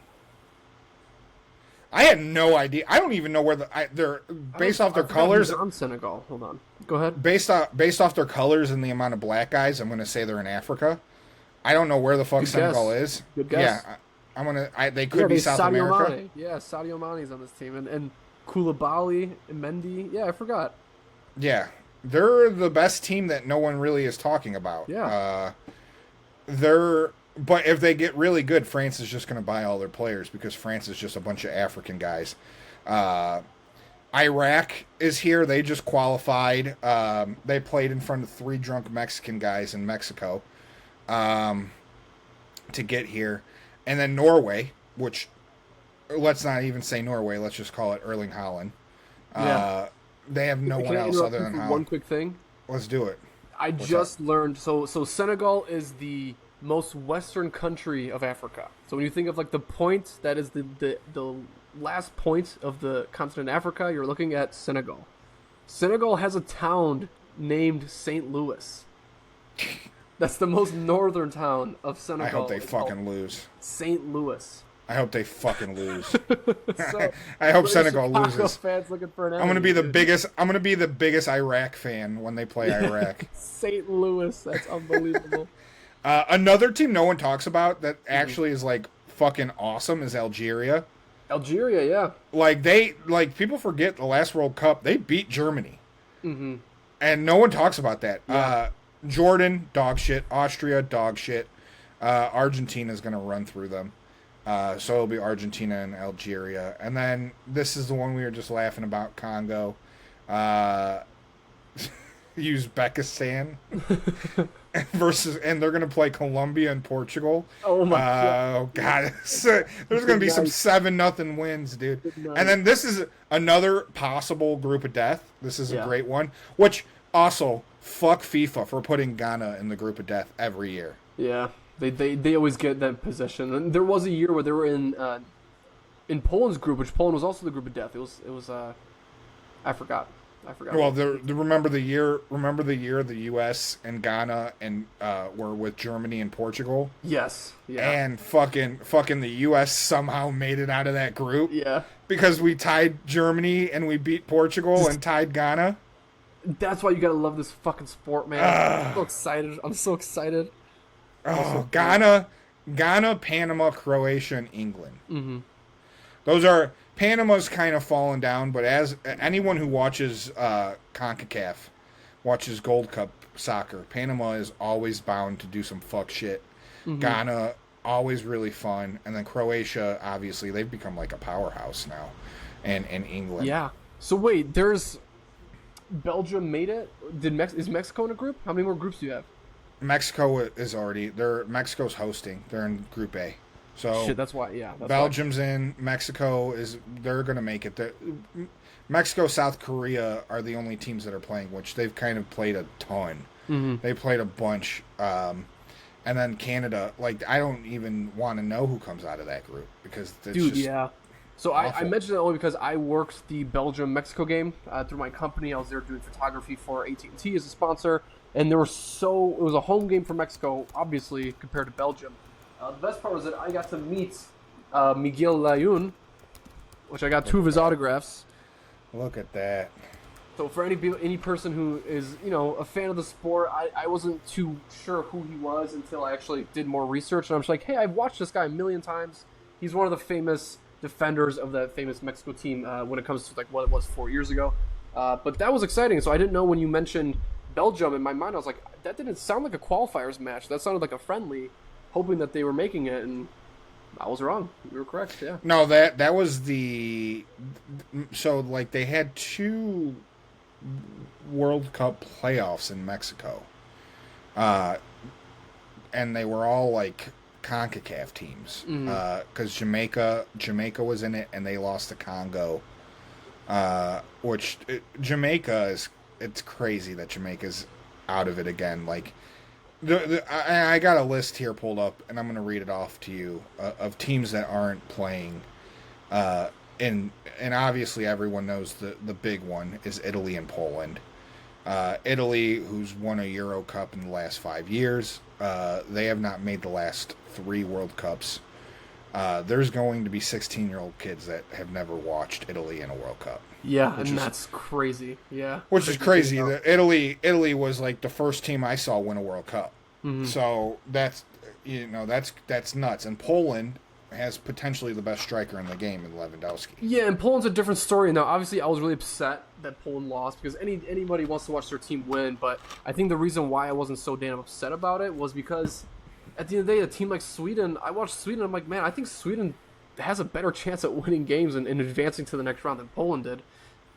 I had no idea. I don't even know where they're based off their colors. On Senegal. Hold on. Go ahead. Based off their colors and the amount of black guys, I'm going to say they're in Africa. I don't know where the fuck Senegal is. Good guess. Yeah, they could be South America. Mane. Yeah, Sadio Mane's on this team, and Koulibaly and Mendy. Yeah, I forgot. Yeah, they're the best team that no one really is talking about. Yeah. But if they get really good, France is just going to buy all their players because France is just a bunch of African guys. Iraq is here. They just qualified. They played in front of 3 drunk Mexican guys in Mexico to get here. And then Norway, which... Let's not even say Norway. Let's just call it Erling Haaland. They have no one else other than Haaland. One quick thing. Let's do it. I just learned. So Senegal is the most western country of Africa. So when you think of like the point that is the last point of the continent Africa, you're looking at Senegal. Senegal has a town named St. Louis. That's the most northern town of Senegal. I hope they fucking lose. St. Louis. I hope they fucking lose. I hope Senegal loses. Fans looking for an I'm gonna be the biggest. I'm gonna be the biggest Iraq fan when they play Iraq. St. Louis, that's unbelievable. Another team no one talks about that actually is like fucking awesome is Algeria. Algeria, yeah. Like people forget the last World Cup they beat Germany, and no one talks about that. Yeah. Jordan, dog shit. Austria, dog shit. Argentina's gonna run through them. So it'll be Argentina and Algeria. And then this is the one we were just laughing about, Congo. Uzbekistan and they're going to play Colombia and Portugal. Oh, my God. Oh, God. There's going to be some 7-0 wins, dude. And then this is another possible group of death. This is a great one. Which, also, fuck FIFA for putting Ghana in the group of death every year. Yeah. They always get that position. And there was a year where they were in Poland's group, which Poland was also the group of death. It was I forgot. Well, remember the year the U.S. and Ghana and were with Germany and Portugal. Yes. Yeah. And fucking the U.S. somehow made it out of that group. Yeah. Because we tied Germany and we beat Portugal and tied Ghana. That's why you gotta love this fucking sport, man. I'm so excited. Oh, Ghana, Panama, Croatia, and England. Mm-hmm. Those are Panama's kind of fallen down, but as anyone who watches CONCACAF, watches Gold Cup soccer, Panama is always bound to do some fuck shit. Mm-hmm. Ghana, always really fun, and then Croatia, obviously, they've become like a powerhouse now, and England. Yeah. So wait, there's Belgium made it. Is Mexico in a group? How many more groups do you have? Mexico is already. Mexico's hosting. They're in Group A. So shit, that's why. Yeah, Belgium's in. Mexico is. They're gonna make it. Mexico, South Korea are the only teams that are playing, which they've kind of played a ton. Mm-hmm. They played a bunch, and then Canada. Like, I don't even want to know who comes out of that group because it's dude, just yeah. So I mentioned it only because I worked the Belgium-Mexico game through my company. I was there doing photography for AT&T as a sponsor, and it was a home game for Mexico, obviously, compared to Belgium. The best part was that I got to meet Miguel Layun, which I got 2 of his autographs. Look at that. So for any person who is, a fan of the sport, I wasn't too sure who he was until I actually did more research, and I'm just like, hey, I've watched this guy a million times. He's one of the famous defenders of that famous Mexico team when it comes to like what it was 4 years ago. But that was exciting. So I didn't know when you mentioned Belgium, in my mind I was like, that didn't sound like a qualifiers match. That sounded like a friendly, hoping that they were making it, and I was wrong. You were correct, yeah. No, that was the... So, like, they had 2 World Cup playoffs in Mexico. And they were all, like, CONCACAF teams. Because Jamaica was in it, and they lost to Congo. Jamaica is... It's crazy that Jamaica's out of it again. Like... I got a list here pulled up, and I'm going to read it off to you of teams that aren't playing. And obviously everyone knows the big one is Italy and Poland. Italy, who's won a Euro Cup in the last 5 years, they have not made the last 3 World Cups. There's going to be 16-year-old kids that have never watched Italy in a World Cup. Yeah, that's crazy. Yeah, which is crazy. Italy was like the first team I saw win a World Cup. Mm-hmm. So that's nuts. And Poland has potentially the best striker in the game in Lewandowski. Yeah, and Poland's a different story. Now, obviously, I was really upset that Poland lost because anybody wants to watch their team win. But I think the reason why I wasn't so damn upset about it was because at the end of the day, a team like Sweden, I watched Sweden, I'm like, man, I think Sweden has a better chance at winning games and advancing to the next round than Poland did.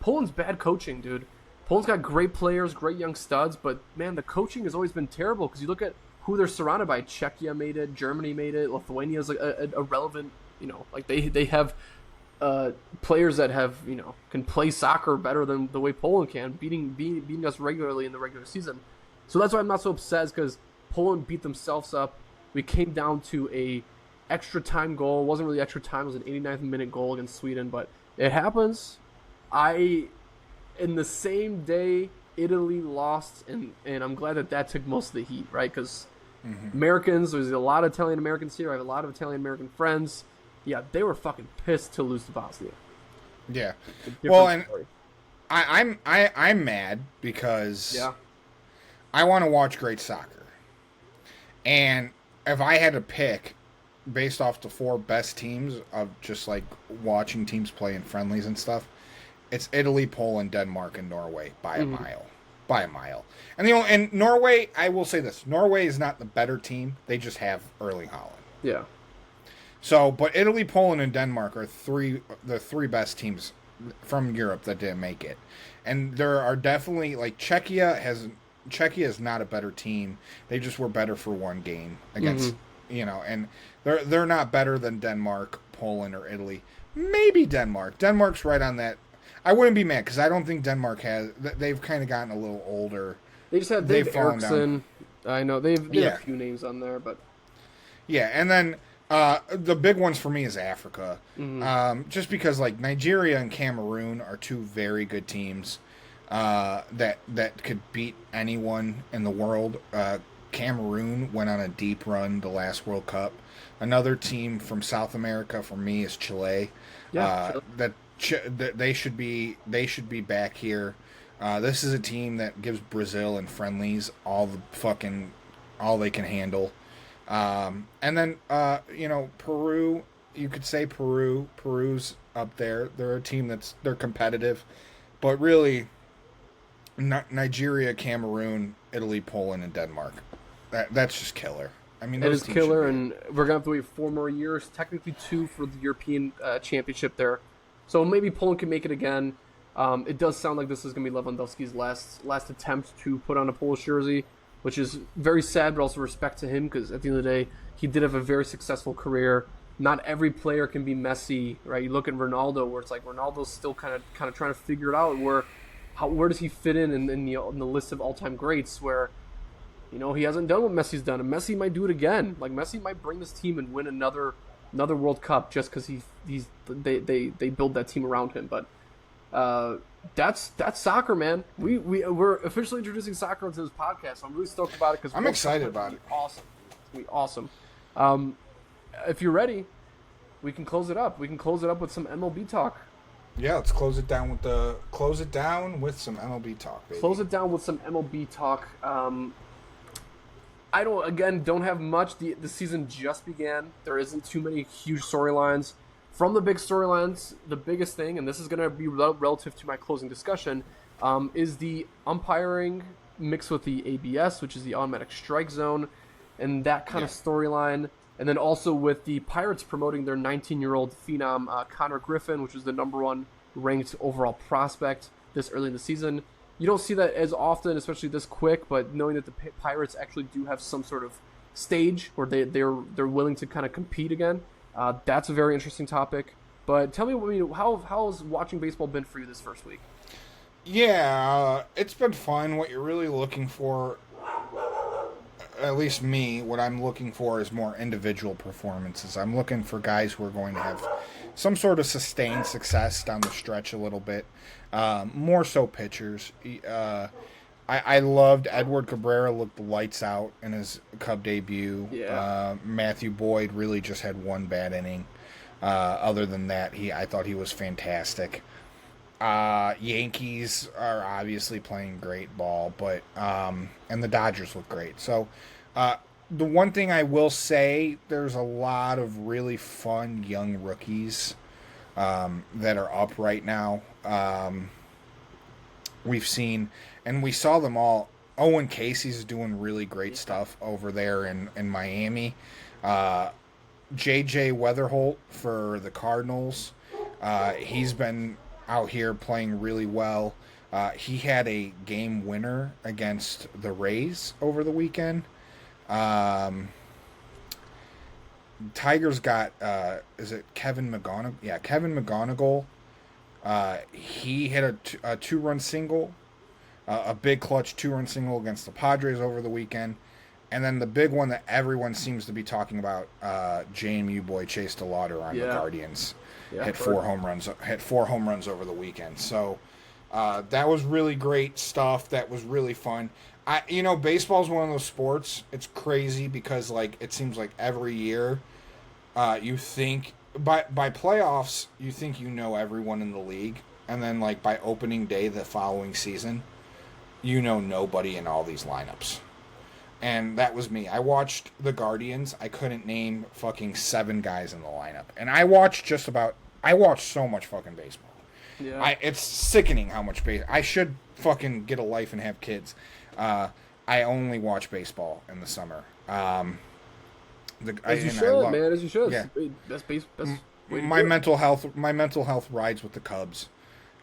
Poland's bad coaching, dude. Poland's got great players, great young studs, but, man, the coaching has always been terrible because you look at who they're surrounded by. Czechia made it, Germany made it, Lithuania's a relevant, like they have players that have, can play soccer better than the way Poland can, beating us regularly in the regular season. So that's why I'm not so upset, because Poland beat themselves up. We came down to a extra time goal. It wasn't really extra time. It was an 89th minute goal against Sweden, but it happens. In the same day, Italy lost, and I'm glad that took most of the heat, right? Because Americans, there's a lot of Italian Americans here. I have a lot of Italian American friends. Yeah, they were fucking pissed to lose to Bosnia. Yeah. Well, and I'm mad because I want to watch great soccer. And if I had to pick based off the 4 best teams of just like watching teams play in friendlies and stuff, it's Italy, Poland, Denmark, and Norway by a mile. By a mile. And Norway, I will say this, Norway is not the better team. They just have Erling Haaland. Yeah. So, but Italy, Poland, and Denmark are the 3 best teams from Europe that didn't make it. And there are definitely, like, Czechia is not a better team. They just were better for one game against, and they're not better than Denmark, Poland, or Italy. Maybe Denmark. Denmark's right on that. I wouldn't be mad because I don't think Denmark has. They've kind of gotten a little older. They just have Dave Eriksson. I know they've a few names on there, but Yeah, and then the big ones for me is Africa. Just because like Nigeria and Cameroon are two very good teams that could beat anyone in the world. Cameroon went on a deep run the last World Cup. Another team from South America for me is Chile. Yeah, That they should be back here. This is a team that gives Brazil and friendlies all they can handle. And then Peru. You could say Peru. Peru's up there. They're a team they're competitive, but really, Nigeria, Cameroon, Italy, Poland, and Denmark. That's just killer. I mean, it is killer, and we're gonna have to wait 4 more years, technically 2 for the European Championship there. So maybe Poland can make it again. It does sound like this is gonna be Lewandowski's last attempt to put on a Polish jersey, which is very sad, but also respect to him because at the end of the day, he did have a very successful career. Not every player can be Messi, right? You look at Ronaldo, where it's like Ronaldo's still kind of trying to figure it out. Where does he fit in the list of all-time greats? Where he hasn't done what Messi's done, and Messi might do it again. Like Messi might bring this team and win another World Cup just because they build that team around him. But that's soccer, man. We're officially introducing soccer into this podcast. So I'm really stoked about it because I'm excited about it. Awesome, it's gonna be awesome. If you're ready, we can close it up. We can close it up with some MLB talk. Yeah, let's close it down with some MLB talk, baby. Close it down with some MLB talk. I don't have much. The season just began. There isn't too many huge storylines. From the big storylines, the biggest thing, and this is going to be relative to my closing discussion, is the umpiring mixed with the ABS, which is the automatic strike zone, and that kind of storyline. And then also with the Pirates promoting their 19-year-old phenom, Connor Griffin, which is the number 1 ranked overall prospect this early in the season. You don't see that as often, especially this quick, but knowing that the Pirates actually do have some sort of stage where they're willing to kind of compete again, that's a very interesting topic. But tell me, how has watching baseball been for you this first week? Yeah, it's been fun. What you're really looking for, at least me, what I'm looking for is more individual performances. I'm looking for guys who are going to have some sort of sustained success down the stretch a little bit. More so pitchers. I loved Edward Cabrera, looked lights out in his Cub debut. Yeah. Matthew Boyd really just had one bad inning. Other than that, I thought he was fantastic. Yankees are obviously playing great ball, but and the Dodgers look great. So the one thing I will say, there's a lot of really fun young rookies that are up right now. We've seen, and we saw them all. Owen Casey's doing really great stuff over there in Miami. J.J. Weatherholt for the Cardinals. He's been out here playing really well. He had a game winner against the Rays over the weekend. Tigers got, is it Kevin McGonigal? Yeah, Kevin McGonigal. He hit a 2-run single, a big clutch 2-run single against the Padres over the weekend. And then the big one that everyone seems to be talking about, JMU boy Chase DeLauder on the Guardians. Yeah, hit 4 home runs over the weekend. So that was really great stuff. That was really fun. Baseball is one of those sports. It's crazy because it seems like every year you think by playoffs you think everyone in the league, and then by opening day the following season nobody in all these lineups. And that was me. I watched the Guardians. I couldn't name fucking 7 guys in the lineup. And I watched so much fucking baseball. Yeah. It's sickening how much baseball. I should fucking get a life and have kids. I only watch baseball in the summer. As you should. Yeah. Best way to my do it. mental health rides with the Cubs.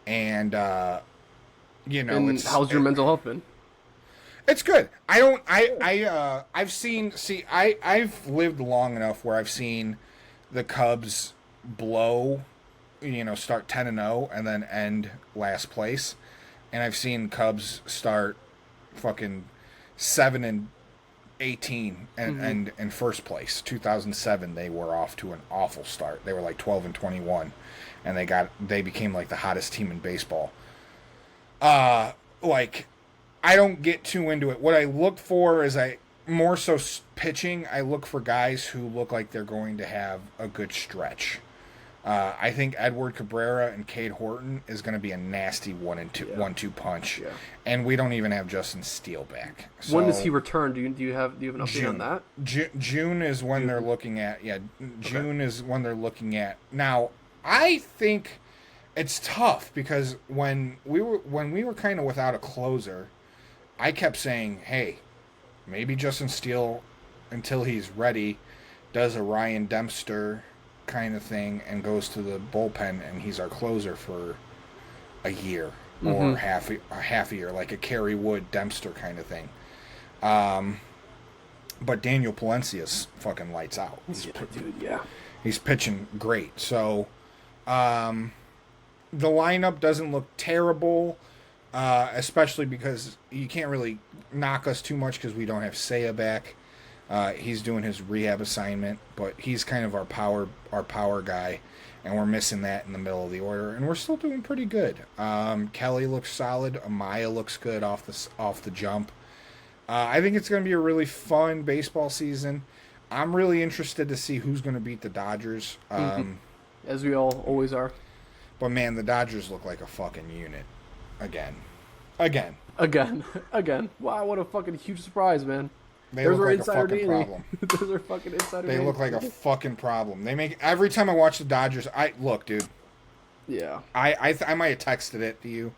And And how's your mental health been? It's good. I've lived long enough where I've seen the Cubs blow, start 10-0 and then end last place. And I've seen Cubs start fucking 7-2 18 and in first place. 2007, they were off to an awful start. They were like 12-21, and they became like the hottest team in baseball. Like, I don't get too into it. What I look for is more so pitching. I look for guys who look like they're going to have a good stretch. I think Edward Cabrera and Cade Horton is going to be a nasty 1-2 punch, and we don't even have Justin Steele back. So, when does he return? Do you have an update on that? June is when they're looking at. Yeah, June is when they're looking at. Now, I think it's tough because when we were kind of without a closer, I kept saying, hey, maybe Justin Steele, until he's ready, does a Ryan Dempster kind of thing and goes to the bullpen, and he's our closer for a year or half a year, like a Kerry Wood Dempster kind of thing. But Daniel Palencia's fucking lights out. He's pitching great. So the lineup doesn't look terrible, especially because you can't really knock us too much because we don't have Seiya back. He's doing his rehab assignment, but he's kind of our power guy, and we're missing that in the middle of the order, and we're still doing pretty good. Kelly looks solid. Amaya looks good off the jump. I think it's going to be a really fun baseball season. I'm really interested to see who's going to beat the Dodgers. As we always are. But man, the Dodgers look like a fucking unit again. Wow, what a fucking huge surprise, man. They look like a fucking problem. Those are fucking insider. They look like a fucking problem. Every time I watch the Dodgers, look, dude. Yeah. I might have texted it to you.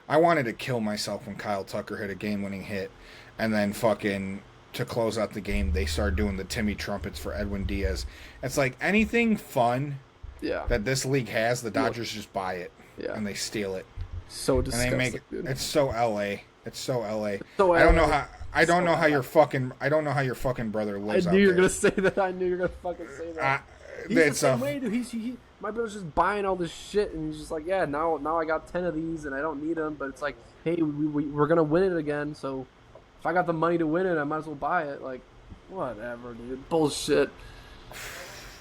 I wanted to kill myself when Kyle Tucker hit a game-winning hit, and then fucking to close out the game, they started doing the Timmy trumpets for Edwin Diaz. It's like anything fun that this league has, the Dodgers just buy it and they steal it. So disgusting. And they make it. It's so LA. So I don't know how your fucking brother lives out there. I knew you were gonna say that. I knew you were gonna fucking say that. He's the same way, dude. My brother's just buying all this shit, and he's just like, yeah, now I got 10 of these, and I don't need them. But it's like, hey, we're gonna win it again, so if I got the money to win it, I might as well buy it. Like, whatever, dude. Bullshit.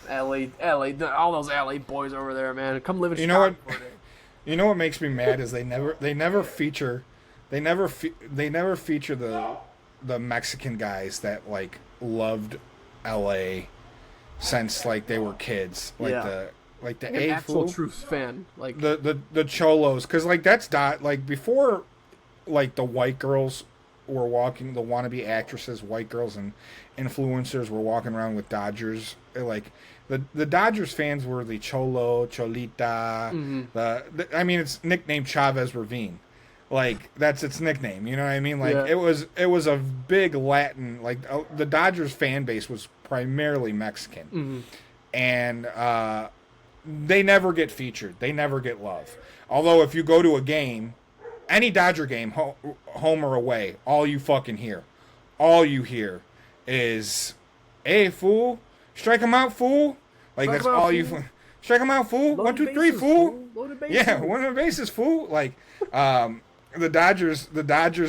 LA, all those LA boys over there, man. Come live in Chicago. You know what makes me mad is they never feature the Mexican guys that like loved LA since like they were kids, like the actual true fan, like the cholos, because like that's like before, like the white girls were walking, the wannabe actresses, white girls and influencers were walking around with Dodgers. Like the Dodgers fans were the cholo, cholita. I mean, it's nicknamed Chavez Ravine. Like that's its nickname, you know what I mean? Like it was a big Latin, like the Dodgers fan base was primarily Mexican, and they never get featured. They never get love. Although if you go to a game, any Dodger game, home or away, all you hear is, "Hey fool, strike him out, fool!" Like that's all you. Strike him out, fool. 1, 2, 3, fool. Yeah, one of the bases, fool. Like, the Dodgers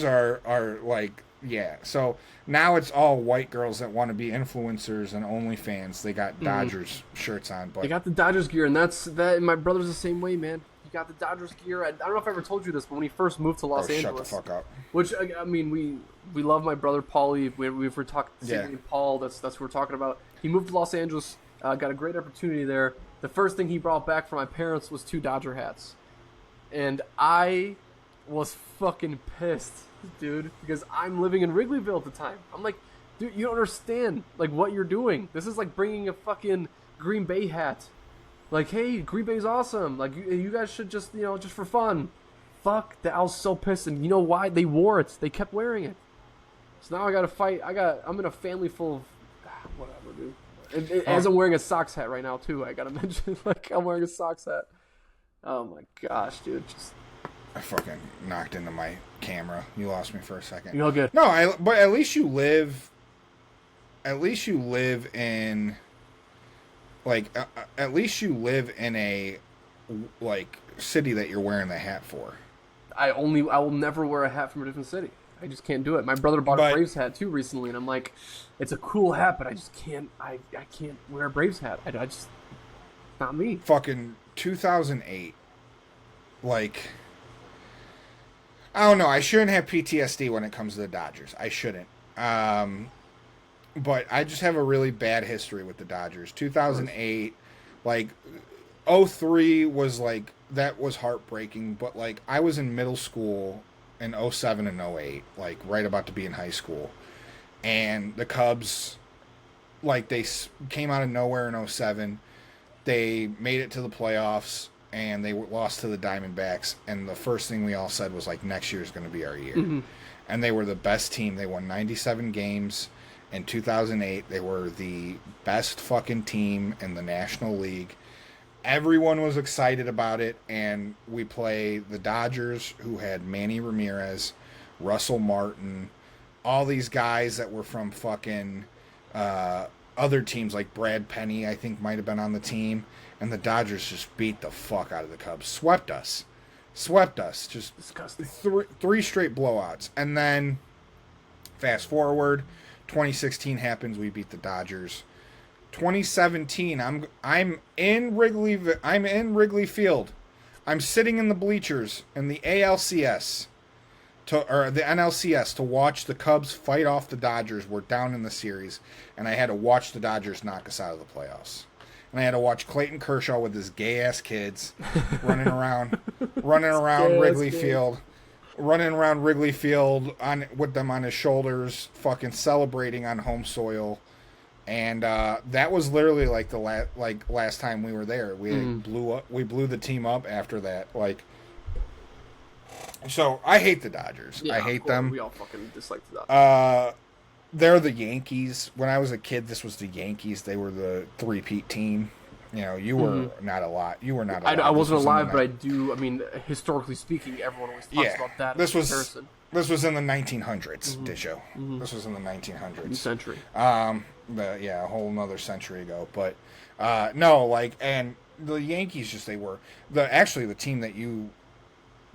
are like, yeah. So now it's all white girls that want to be influencers and OnlyFans. They got Dodgers shirts on, but they got the Dodgers gear, and that. My brother's the same way, man. He got the Dodgers gear. I don't know if I ever told you this, but when he first moved to Los Angeles, shut the fuck up. Which I mean, we love my brother Paulie. We're talking Paul. That's what we're talking about. He moved to Los Angeles, got a great opportunity there. The first thing he brought back from my parents was 2 Dodger hats, and I was fucking pissed, dude, because I'm living in Wrigleyville at the time. I'm like, dude, you don't understand like what you're doing. This is like bringing a fucking Green Bay hat. Like, hey, Green Bay's awesome. Like, you guys should just, just for fun. Fuck, I was so pissed, and you know why? They wore it. They kept wearing it. So now I gotta fight. I'm in a family full of whatever, dude. As I'm wearing a Sox hat right now too, I gotta mention, like, I'm wearing a Sox hat. Oh my gosh, dude! I fucking knocked into my camera. You lost me for a second. You're all good. No, but at least you live. At least you live in. Like, at least you live in a like city that you're wearing the hat for. I will never wear a hat from a different city. I just can't do it. My brother bought But- a Braves hat too recently, and I'm like, it's a cool hat, but I just can't. I can't wear a Braves hat. I just not me. Fucking 2008. Like, I don't know. I shouldn't have PTSD when it comes to the Dodgers. I shouldn't. But I just have a really bad history with the Dodgers. 2008, like, 03 was like, that was heartbreaking. But, like, I was in middle school in 07 and 08, like, right about to be in high school. And the Cubs, like, they came out of nowhere in 07. They made it to the playoffs, and they lost to the Diamondbacks. And the first thing we all said was, like, next year is going to be our year. Mm-hmm. And they were the best team. They won 97 games. In 2008, they were the best fucking team in the National League. Everyone was excited about it, and we play the Dodgers, who had Manny Ramirez, Russell Martin, all these guys that were from fucking other teams, like Brad Penny, I think, might have been on the team, and the Dodgers just beat the fuck out of the Cubs. Swept us. Just Disgusting. three straight blowouts. And then, fast forward, 2016 happens, we beat the Dodgers. 2017, I'm in Wrigley Field. I'm sitting in the bleachers in the ALCS or the NLCS to watch the Cubs fight off the Dodgers. We're down in the series, and I had to watch the Dodgers knock us out of the playoffs. And I had to watch Clayton Kershaw with his gay ass kids running around Wrigley Field. Running around Wrigley Field with them on his shoulders, fucking celebrating on home soil, and that was literally like the last time we were there. We blew the team up after that. Like, so I hate the Dodgers. Yeah, I hate them. We all fucking dislike the Dodgers. They're the Yankees. When I was a kid, this was the Yankees. They were the three-peat team. You know, you were not a lot. You were not alive. I wasn't alive, but I do. I mean, historically speaking, everyone always talks about that. This was in the 1900s, Disho. This was in the 1900s. New century. A whole another century ago. But no, like, and the Yankees the team that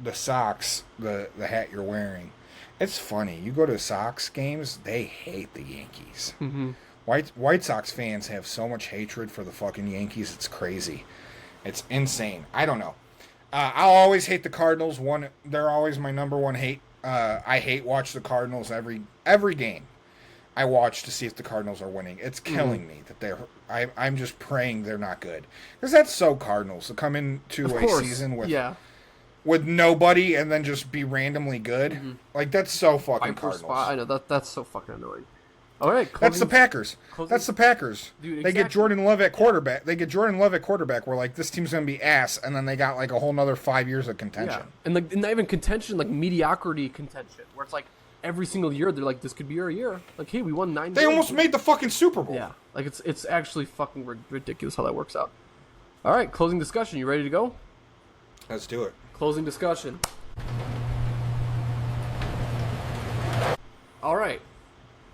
the Sox, the hat you're wearing. It's funny. You go to Sox games, they hate the Yankees. Mm-hmm. White Sox fans have so much hatred for the fucking Yankees. It's crazy. It's insane. I don't know. I'll always hate the Cardinals. They're always my number one hate. I watch the Cardinals every game. I watch to see if the Cardinals are winning. It's killing me that I'm just praying they're not good, because that's so Cardinals to come into a season with nobody and then just be randomly good. Mm-hmm. Like, that's so fucking Cardinals. I know that's so fucking annoying. All right, that's the Packers. That's the Packers. Dude, exactly. They get Jordan Love at quarterback. Where, like, this team's gonna be ass, and then they got like a whole nother 5 years of contention. Yeah. And like not even contention, like mediocrity contention, where it's like every single year they're like, this could be our year. Like, hey, we won 9 games. They almost made the fucking Super Bowl. Yeah, like it's actually fucking ridiculous how that works out. All right, closing discussion. You ready to go? Let's do it. Closing discussion. All right.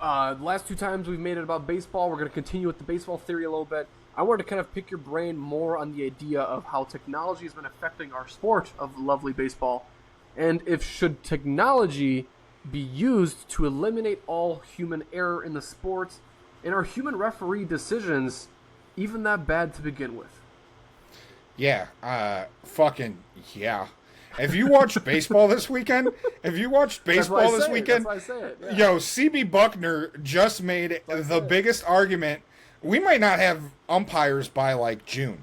The last 2 times we've made it about baseball. We're going to continue with the baseball theory a little bit. I wanted to kind of pick your brain more on the idea of how technology has been affecting our sport of lovely baseball, and if should technology be used to eliminate all human error in the sport, and are human referee decisions even that bad to begin with? Yeah, fucking yeah. If you watched baseball this weekend, that's why I say it. Yeah. Yo, CB Buckner just made the biggest argument. We might not have umpires by like June.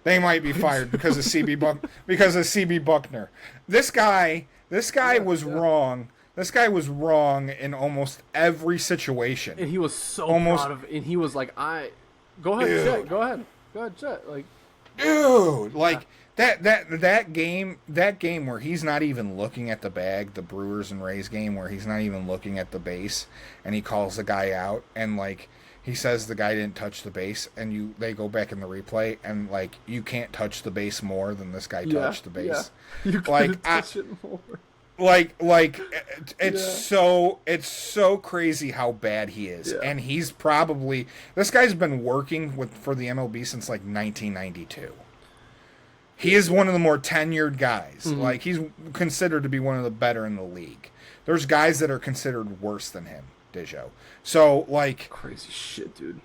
They might be fired because of CB Buckner. This guy was wrong. This guy was wrong in almost every situation. And he was so proud of it. And he was like, go ahead, Chet. Go ahead, Chet. Like, dude, like that game where he's not even looking at the bag, the Brewers and Rays game where he's not even looking at the base, and he calls the guy out, and like he says the guy didn't touch the base, and they go back in the replay, and like you can't touch the base more than this guy touched the base. Yeah. You couldn't touch it more. It's so crazy how bad he is, and he's probably, this guy's been working for the MLB since like 1992. he is one of the more tenured guys. Like, he's considered to be one of the better in the league. There's guys that are considered worse than him, Dijo. So, like, Crazy shit, dude.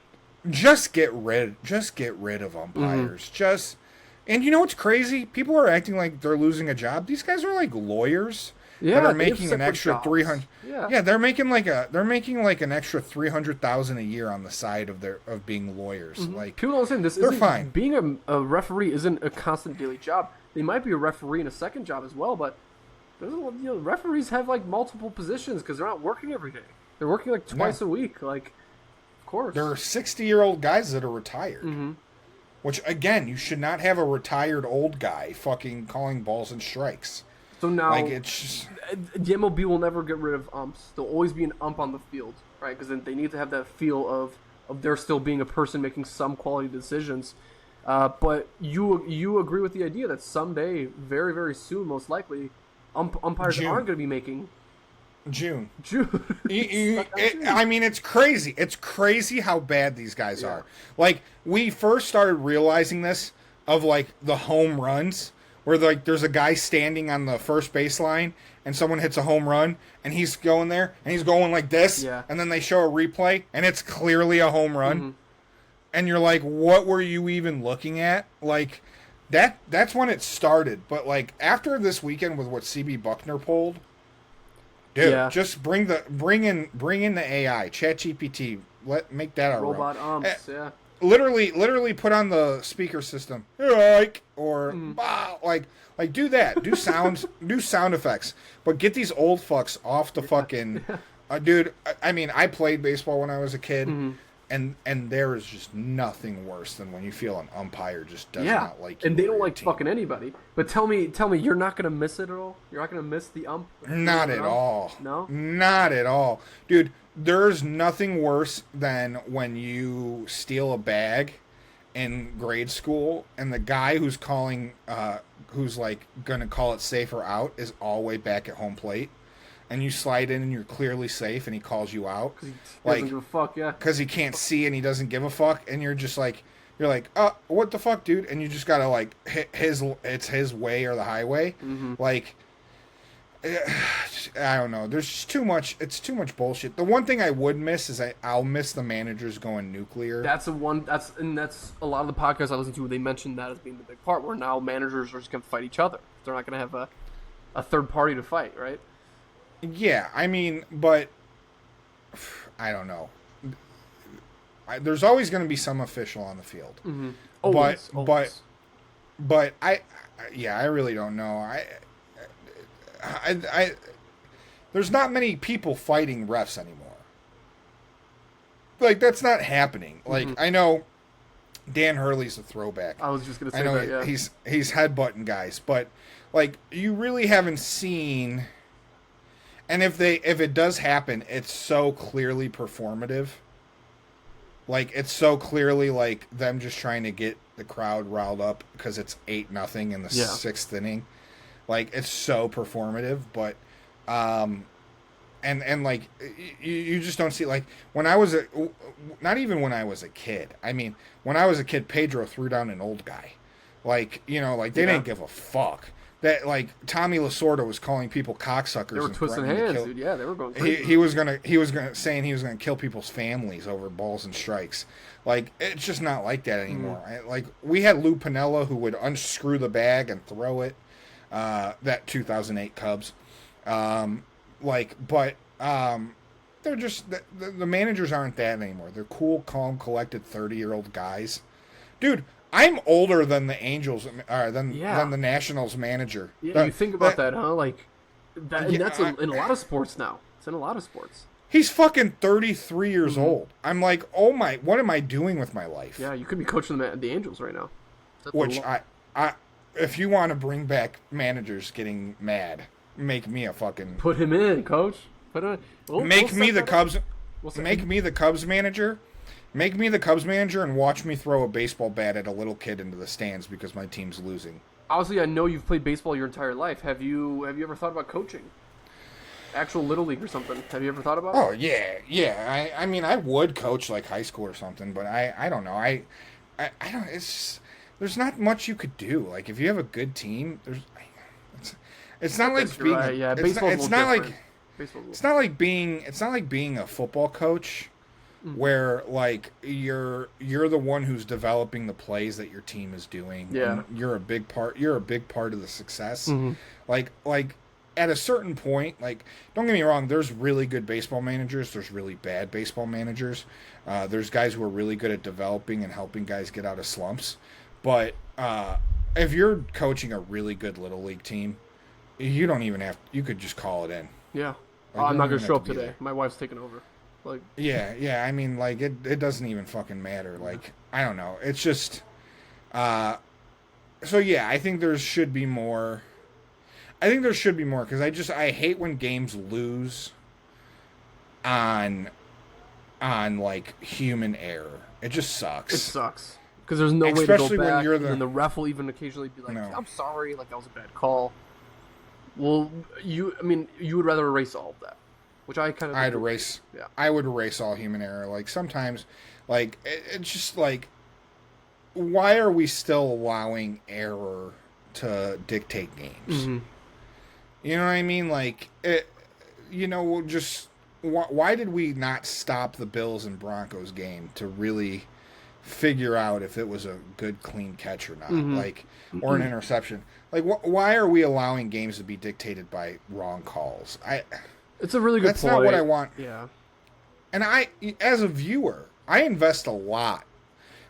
just get rid of umpires. And you know what's crazy? People are acting like they're losing a job. These guys are like lawyers that are making an extra 300. Yeah, they're making like an extra 300,000 a year on the side of being lawyers. Like, people don't understand this. They're fine. Being a referee isn't a constant daily job. They might be a referee in a second job as well, but referees have like multiple positions because they're not working every day. They're working like twice a week. Like, of course, there are 60-year-old guys that are retired. Which, again, you should not have a retired old guy fucking calling balls and strikes. So now, like, it's just... the MLB will never get rid of umps. There'll always be an ump on the field, right? Because then they need to have that feel of there still being a person making some quality decisions. But you agree with the idea that someday, very, very soon, most likely, umpires aren't going to be making... June. I mean, it's crazy. It's crazy how bad these guys are. Like, we first started realizing this of, like, the home runs, where, like, there's a guy standing on the first baseline, and someone hits a home run, and he's going there, and he's going like this, and then they show a replay, and it's clearly a home run. And you're like, what were you even looking at? Like, that's when it started. But, like, after this weekend with what CB Buckner pulled... Dude, just bring in the AI, ChatGPT. Make that a robot umps. Literally put on the speaker system, like, or like do that. Do sounds, do sound effects, but get these old fucks off the fucking. Dude, I mean, I played baseball when I was a kid, and there is just nothing worse than when you feel an umpire just does not like you. And they don't like fucking anybody. But tell me, you're not gonna miss it at all? You're not gonna miss the ump? Not at all. No? Not at all. Dude, there's nothing worse than when you steal a bag in grade school and the guy who's calling, who's like gonna call it safe or out is all the way back at home plate. And you slide in and you're clearly safe and he calls you out. Because he doesn't give a fuck, Because he can't see and he doesn't give a fuck. And you're just like, what the fuck, dude? And you just gotta, like, it's his way or the highway. Like, I don't know. There's just too much. It's too much bullshit. The one thing I would miss is I'll miss the managers going nuclear. That's a lot of the podcasts I listen to. They mentioned that as being the big part. Where now managers are just gonna fight each other. They're not gonna have a third party to fight, right? Yeah, I mean, but I don't know. There's always going to be some official on the field. Always. But I really don't know. I there's not many people fighting refs anymore. Like, that's not happening. Like, I know Dan Hurley's a throwback. I was just gonna say I know that. Yeah. he's headbutting guys, but like, you really haven't seen. And if it does happen, it's so clearly performative. Like, it's so clearly like them just trying to get the crowd riled up because it's 8-0 in the sixth inning. Like, it's so performative, but and like you just don't see, like, when I was not even when I was a kid. I mean, when I was a kid, Pedro threw down an old guy. Like, you know, like, they didn't give a fuck. That, like, Tommy Lasorda was calling people cocksuckers. They were twisting hands, dude. Yeah, they were going crazy. He was gonna kill people's families over balls and strikes. Like, it's just not like that anymore. Like, we had Lou Piniella who would unscrew the bag and throw it. That 2008 Cubs. They're just the managers aren't that anymore. They're cool, calm, collected 30-year-old guys, dude. I'm older than the Angels, than the Nationals manager. Yeah, you think about that, huh? Like, that, and that's in a lot of sports now. It's in a lot of sports. He's fucking 33 years old. I'm like, oh my, what am I doing with my life? Yeah, you could be coaching the Angels right now. If you want to bring back managers getting mad, make me a fucking... Put him in, coach. Make me the Cubs manager. Make me the Cubs manager and watch me throw a baseball bat at a little kid into the stands because my team's losing. Obviously, I know you've played baseball your entire life. Have you ever thought about coaching? Actual Little League or something. Have you ever thought about it? Oh, yeah. I mean, I would coach, like, high school or something, but I don't know. I don't... It's just, there's not much you could do. Like if you have a good team, it's not like being right. Yeah, it's not like Baseball's it's not like being a football coach where like you're the one who's developing the plays that your team is doing. Yeah. And you're a big part of the success. Like at a certain point, like don't get me wrong, there's really good baseball managers, there's really bad baseball managers. There's guys who are really good at developing and helping guys get out of slumps. But if you're coaching a really good little league team, you don't even have. You could just call it in. Yeah. Like, I'm not gonna show up to today. there. My wife's taking over. Like. Yeah. I mean, like it doesn't even fucking matter. Like I don't know. It's just. So yeah, I think there should be more. Because I hate when games lose. On like human error. It just sucks. It sucks. Because there's no way to Especially go back, when you're and the ref will even occasionally be like, No. I'm sorry, like that was a bad call. Well, you would rather erase all of that, which I kind of... I would erase all human error. Like, sometimes, like, it's just like, why are we still allowing error to dictate games? Mm-hmm. You know what I mean? Like, why did we not stop the Bills and Broncos game to really figure out if it was a good, clean catch or not, like, or an interception? Like, why are we allowing games to be dictated by wrong calls? It's a really good That's point. not what I want. Yeah. And as a viewer, I invest a lot.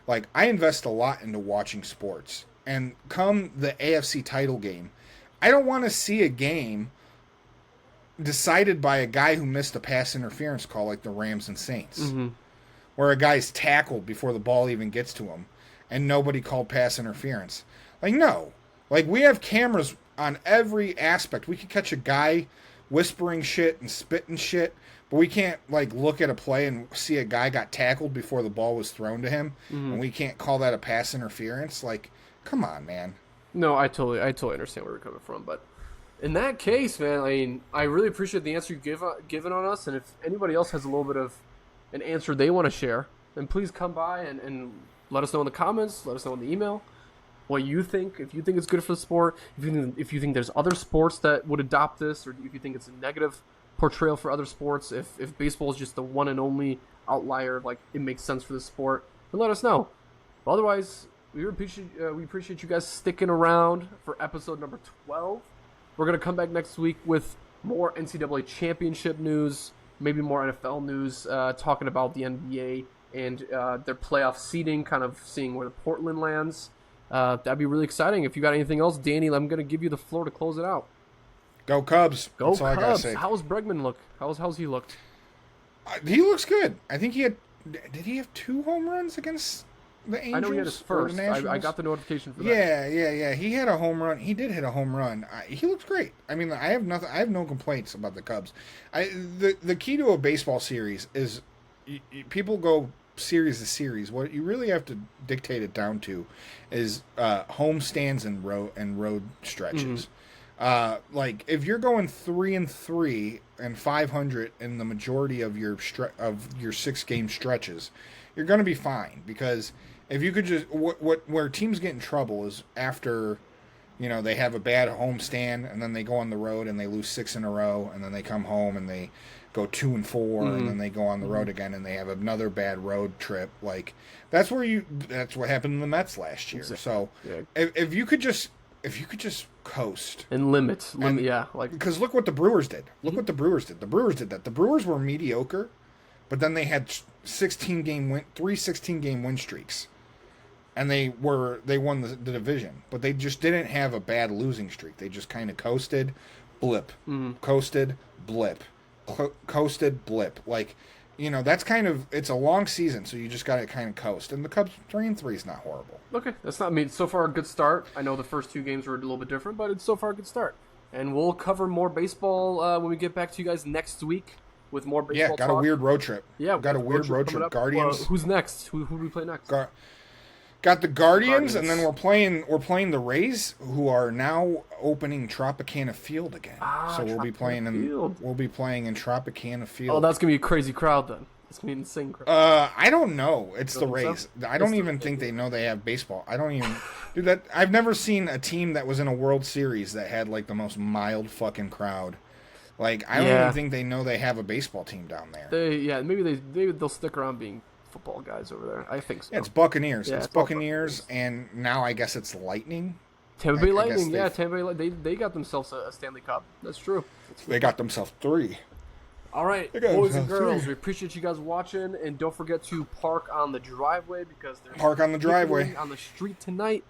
Like, I invest a lot into watching sports. And come the AFC title game, I don't want to see a game decided by a guy who missed a pass interference call like the Rams and Saints, where a guy's tackled before the ball even gets to him, and nobody called pass interference. Like, no. Like, we have cameras on every aspect. We could catch a guy whispering shit and spitting shit, but we can't, like, look at a play and see a guy got tackled before the ball was thrown to him, and we can't call that a pass interference. Like, come on, man. No, I totally understand where you're coming from, but in that case, man, I mean, I really appreciate the answer you've given on us, and if anybody else has a little bit of an answer they want to share, then please come by and let us know in the comments, let us know in the email what you think, if you think it's good for the sport, if you think there's other sports that would adopt this, or if you think it's a negative portrayal for other sports, if baseball is just the one and only outlier, like it makes sense for the sport, then let us know. But otherwise, we appreciate you guys sticking around for episode number 12. We're going to come back next week with more NCAA championship news, maybe more NFL news, talking about the NBA and their playoff seeding, kind of seeing where the Portland lands. That'd be really exciting. If you got anything else, Danny, I'm going to give you the floor to close it out. Go Cubs. Go That's all I gotta Cubs. say. How's Bregman look? How's he looked? He looks good. I think did he have 2 home runs against the Angels? I know he had his first. I I got the notification for that. Yeah. He had a home run. He did hit a home run. He looks great. I mean, I have no complaints about the Cubs. The key to a baseball series is people go series to series. What you really have to dictate it down to is home stands and road stretches. Like if you're going 3-3 and 500 in the majority of your 6-game stretches, you're going to be fine, because if you could just where teams get in trouble is after, they have a bad home stand and then they go on the road and they lose 6 in a row, and then they come home and they go 2-4 and then they go on the road again and they have another bad road trip. Like that's what happened in the Mets last year. So if you could just coast and limit, yeah, like, because look what the Brewers did. Look what the Brewers did. The Brewers did that. The Brewers were mediocre, but then they had 3 16-game win streaks, and they won the division. But they just didn't have a bad losing streak. They just kind of coasted, blip, coasted, blip, coasted, blip. Like, that's kind of, it's a long season, so you just got to kind of coast. And the Cubs 3-3 is not horrible. Okay, that's not me. So far, a good start. I know the first 2 games were a little bit different, but it's so far a good start. And we'll cover more baseball when we get back to you guys next week with more baseball. Yeah, got talk. A weird road trip. Yeah, got a weird road trip. Guardians. Who's next? Who do we play next? Got the Guardians, and then we're playing the Rays, who are now opening Tropicana Field again. So we'll be playing in Tropicana Field. Oh, that's gonna be a crazy crowd then. It's gonna be an insane crowd. I don't know. It's the Rays. I don't even think they know they have baseball. I don't even. Dude, that I've never seen a team that was in a World Series that had like the most mild fucking crowd. Like I don't even think they know they have a baseball team down there. Maybe they'll stick around being football guys over there. I think so. Yeah, it's Buccaneers. Yeah, it's Buccaneers, and now I guess it's Lightning. Tampa Bay Lightning. Yeah, Tampa Bay Lightning. They got themselves a Stanley Cup. That's true. They got themselves 3. All right, boys and girls, we appreciate you guys watching, and don't forget to park on the driveway because there's park on the driveway on the street tonight.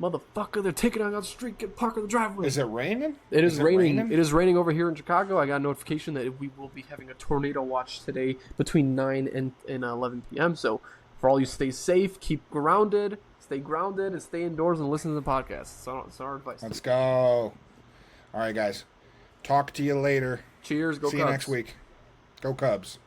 Motherfucker, they're taking on the street. Get park on the driveway. Is it raining? It is raining. It is raining over here in Chicago. I got a notification that we will be having a tornado watch today between 9 and 11 p.m. So for all you, stay safe, keep grounded, stay grounded, and stay indoors and listen to the podcast. It's our advice. Let's go. All right, guys. Talk to you later. Cheers. Go Cubs. See you next week. Go Cubs.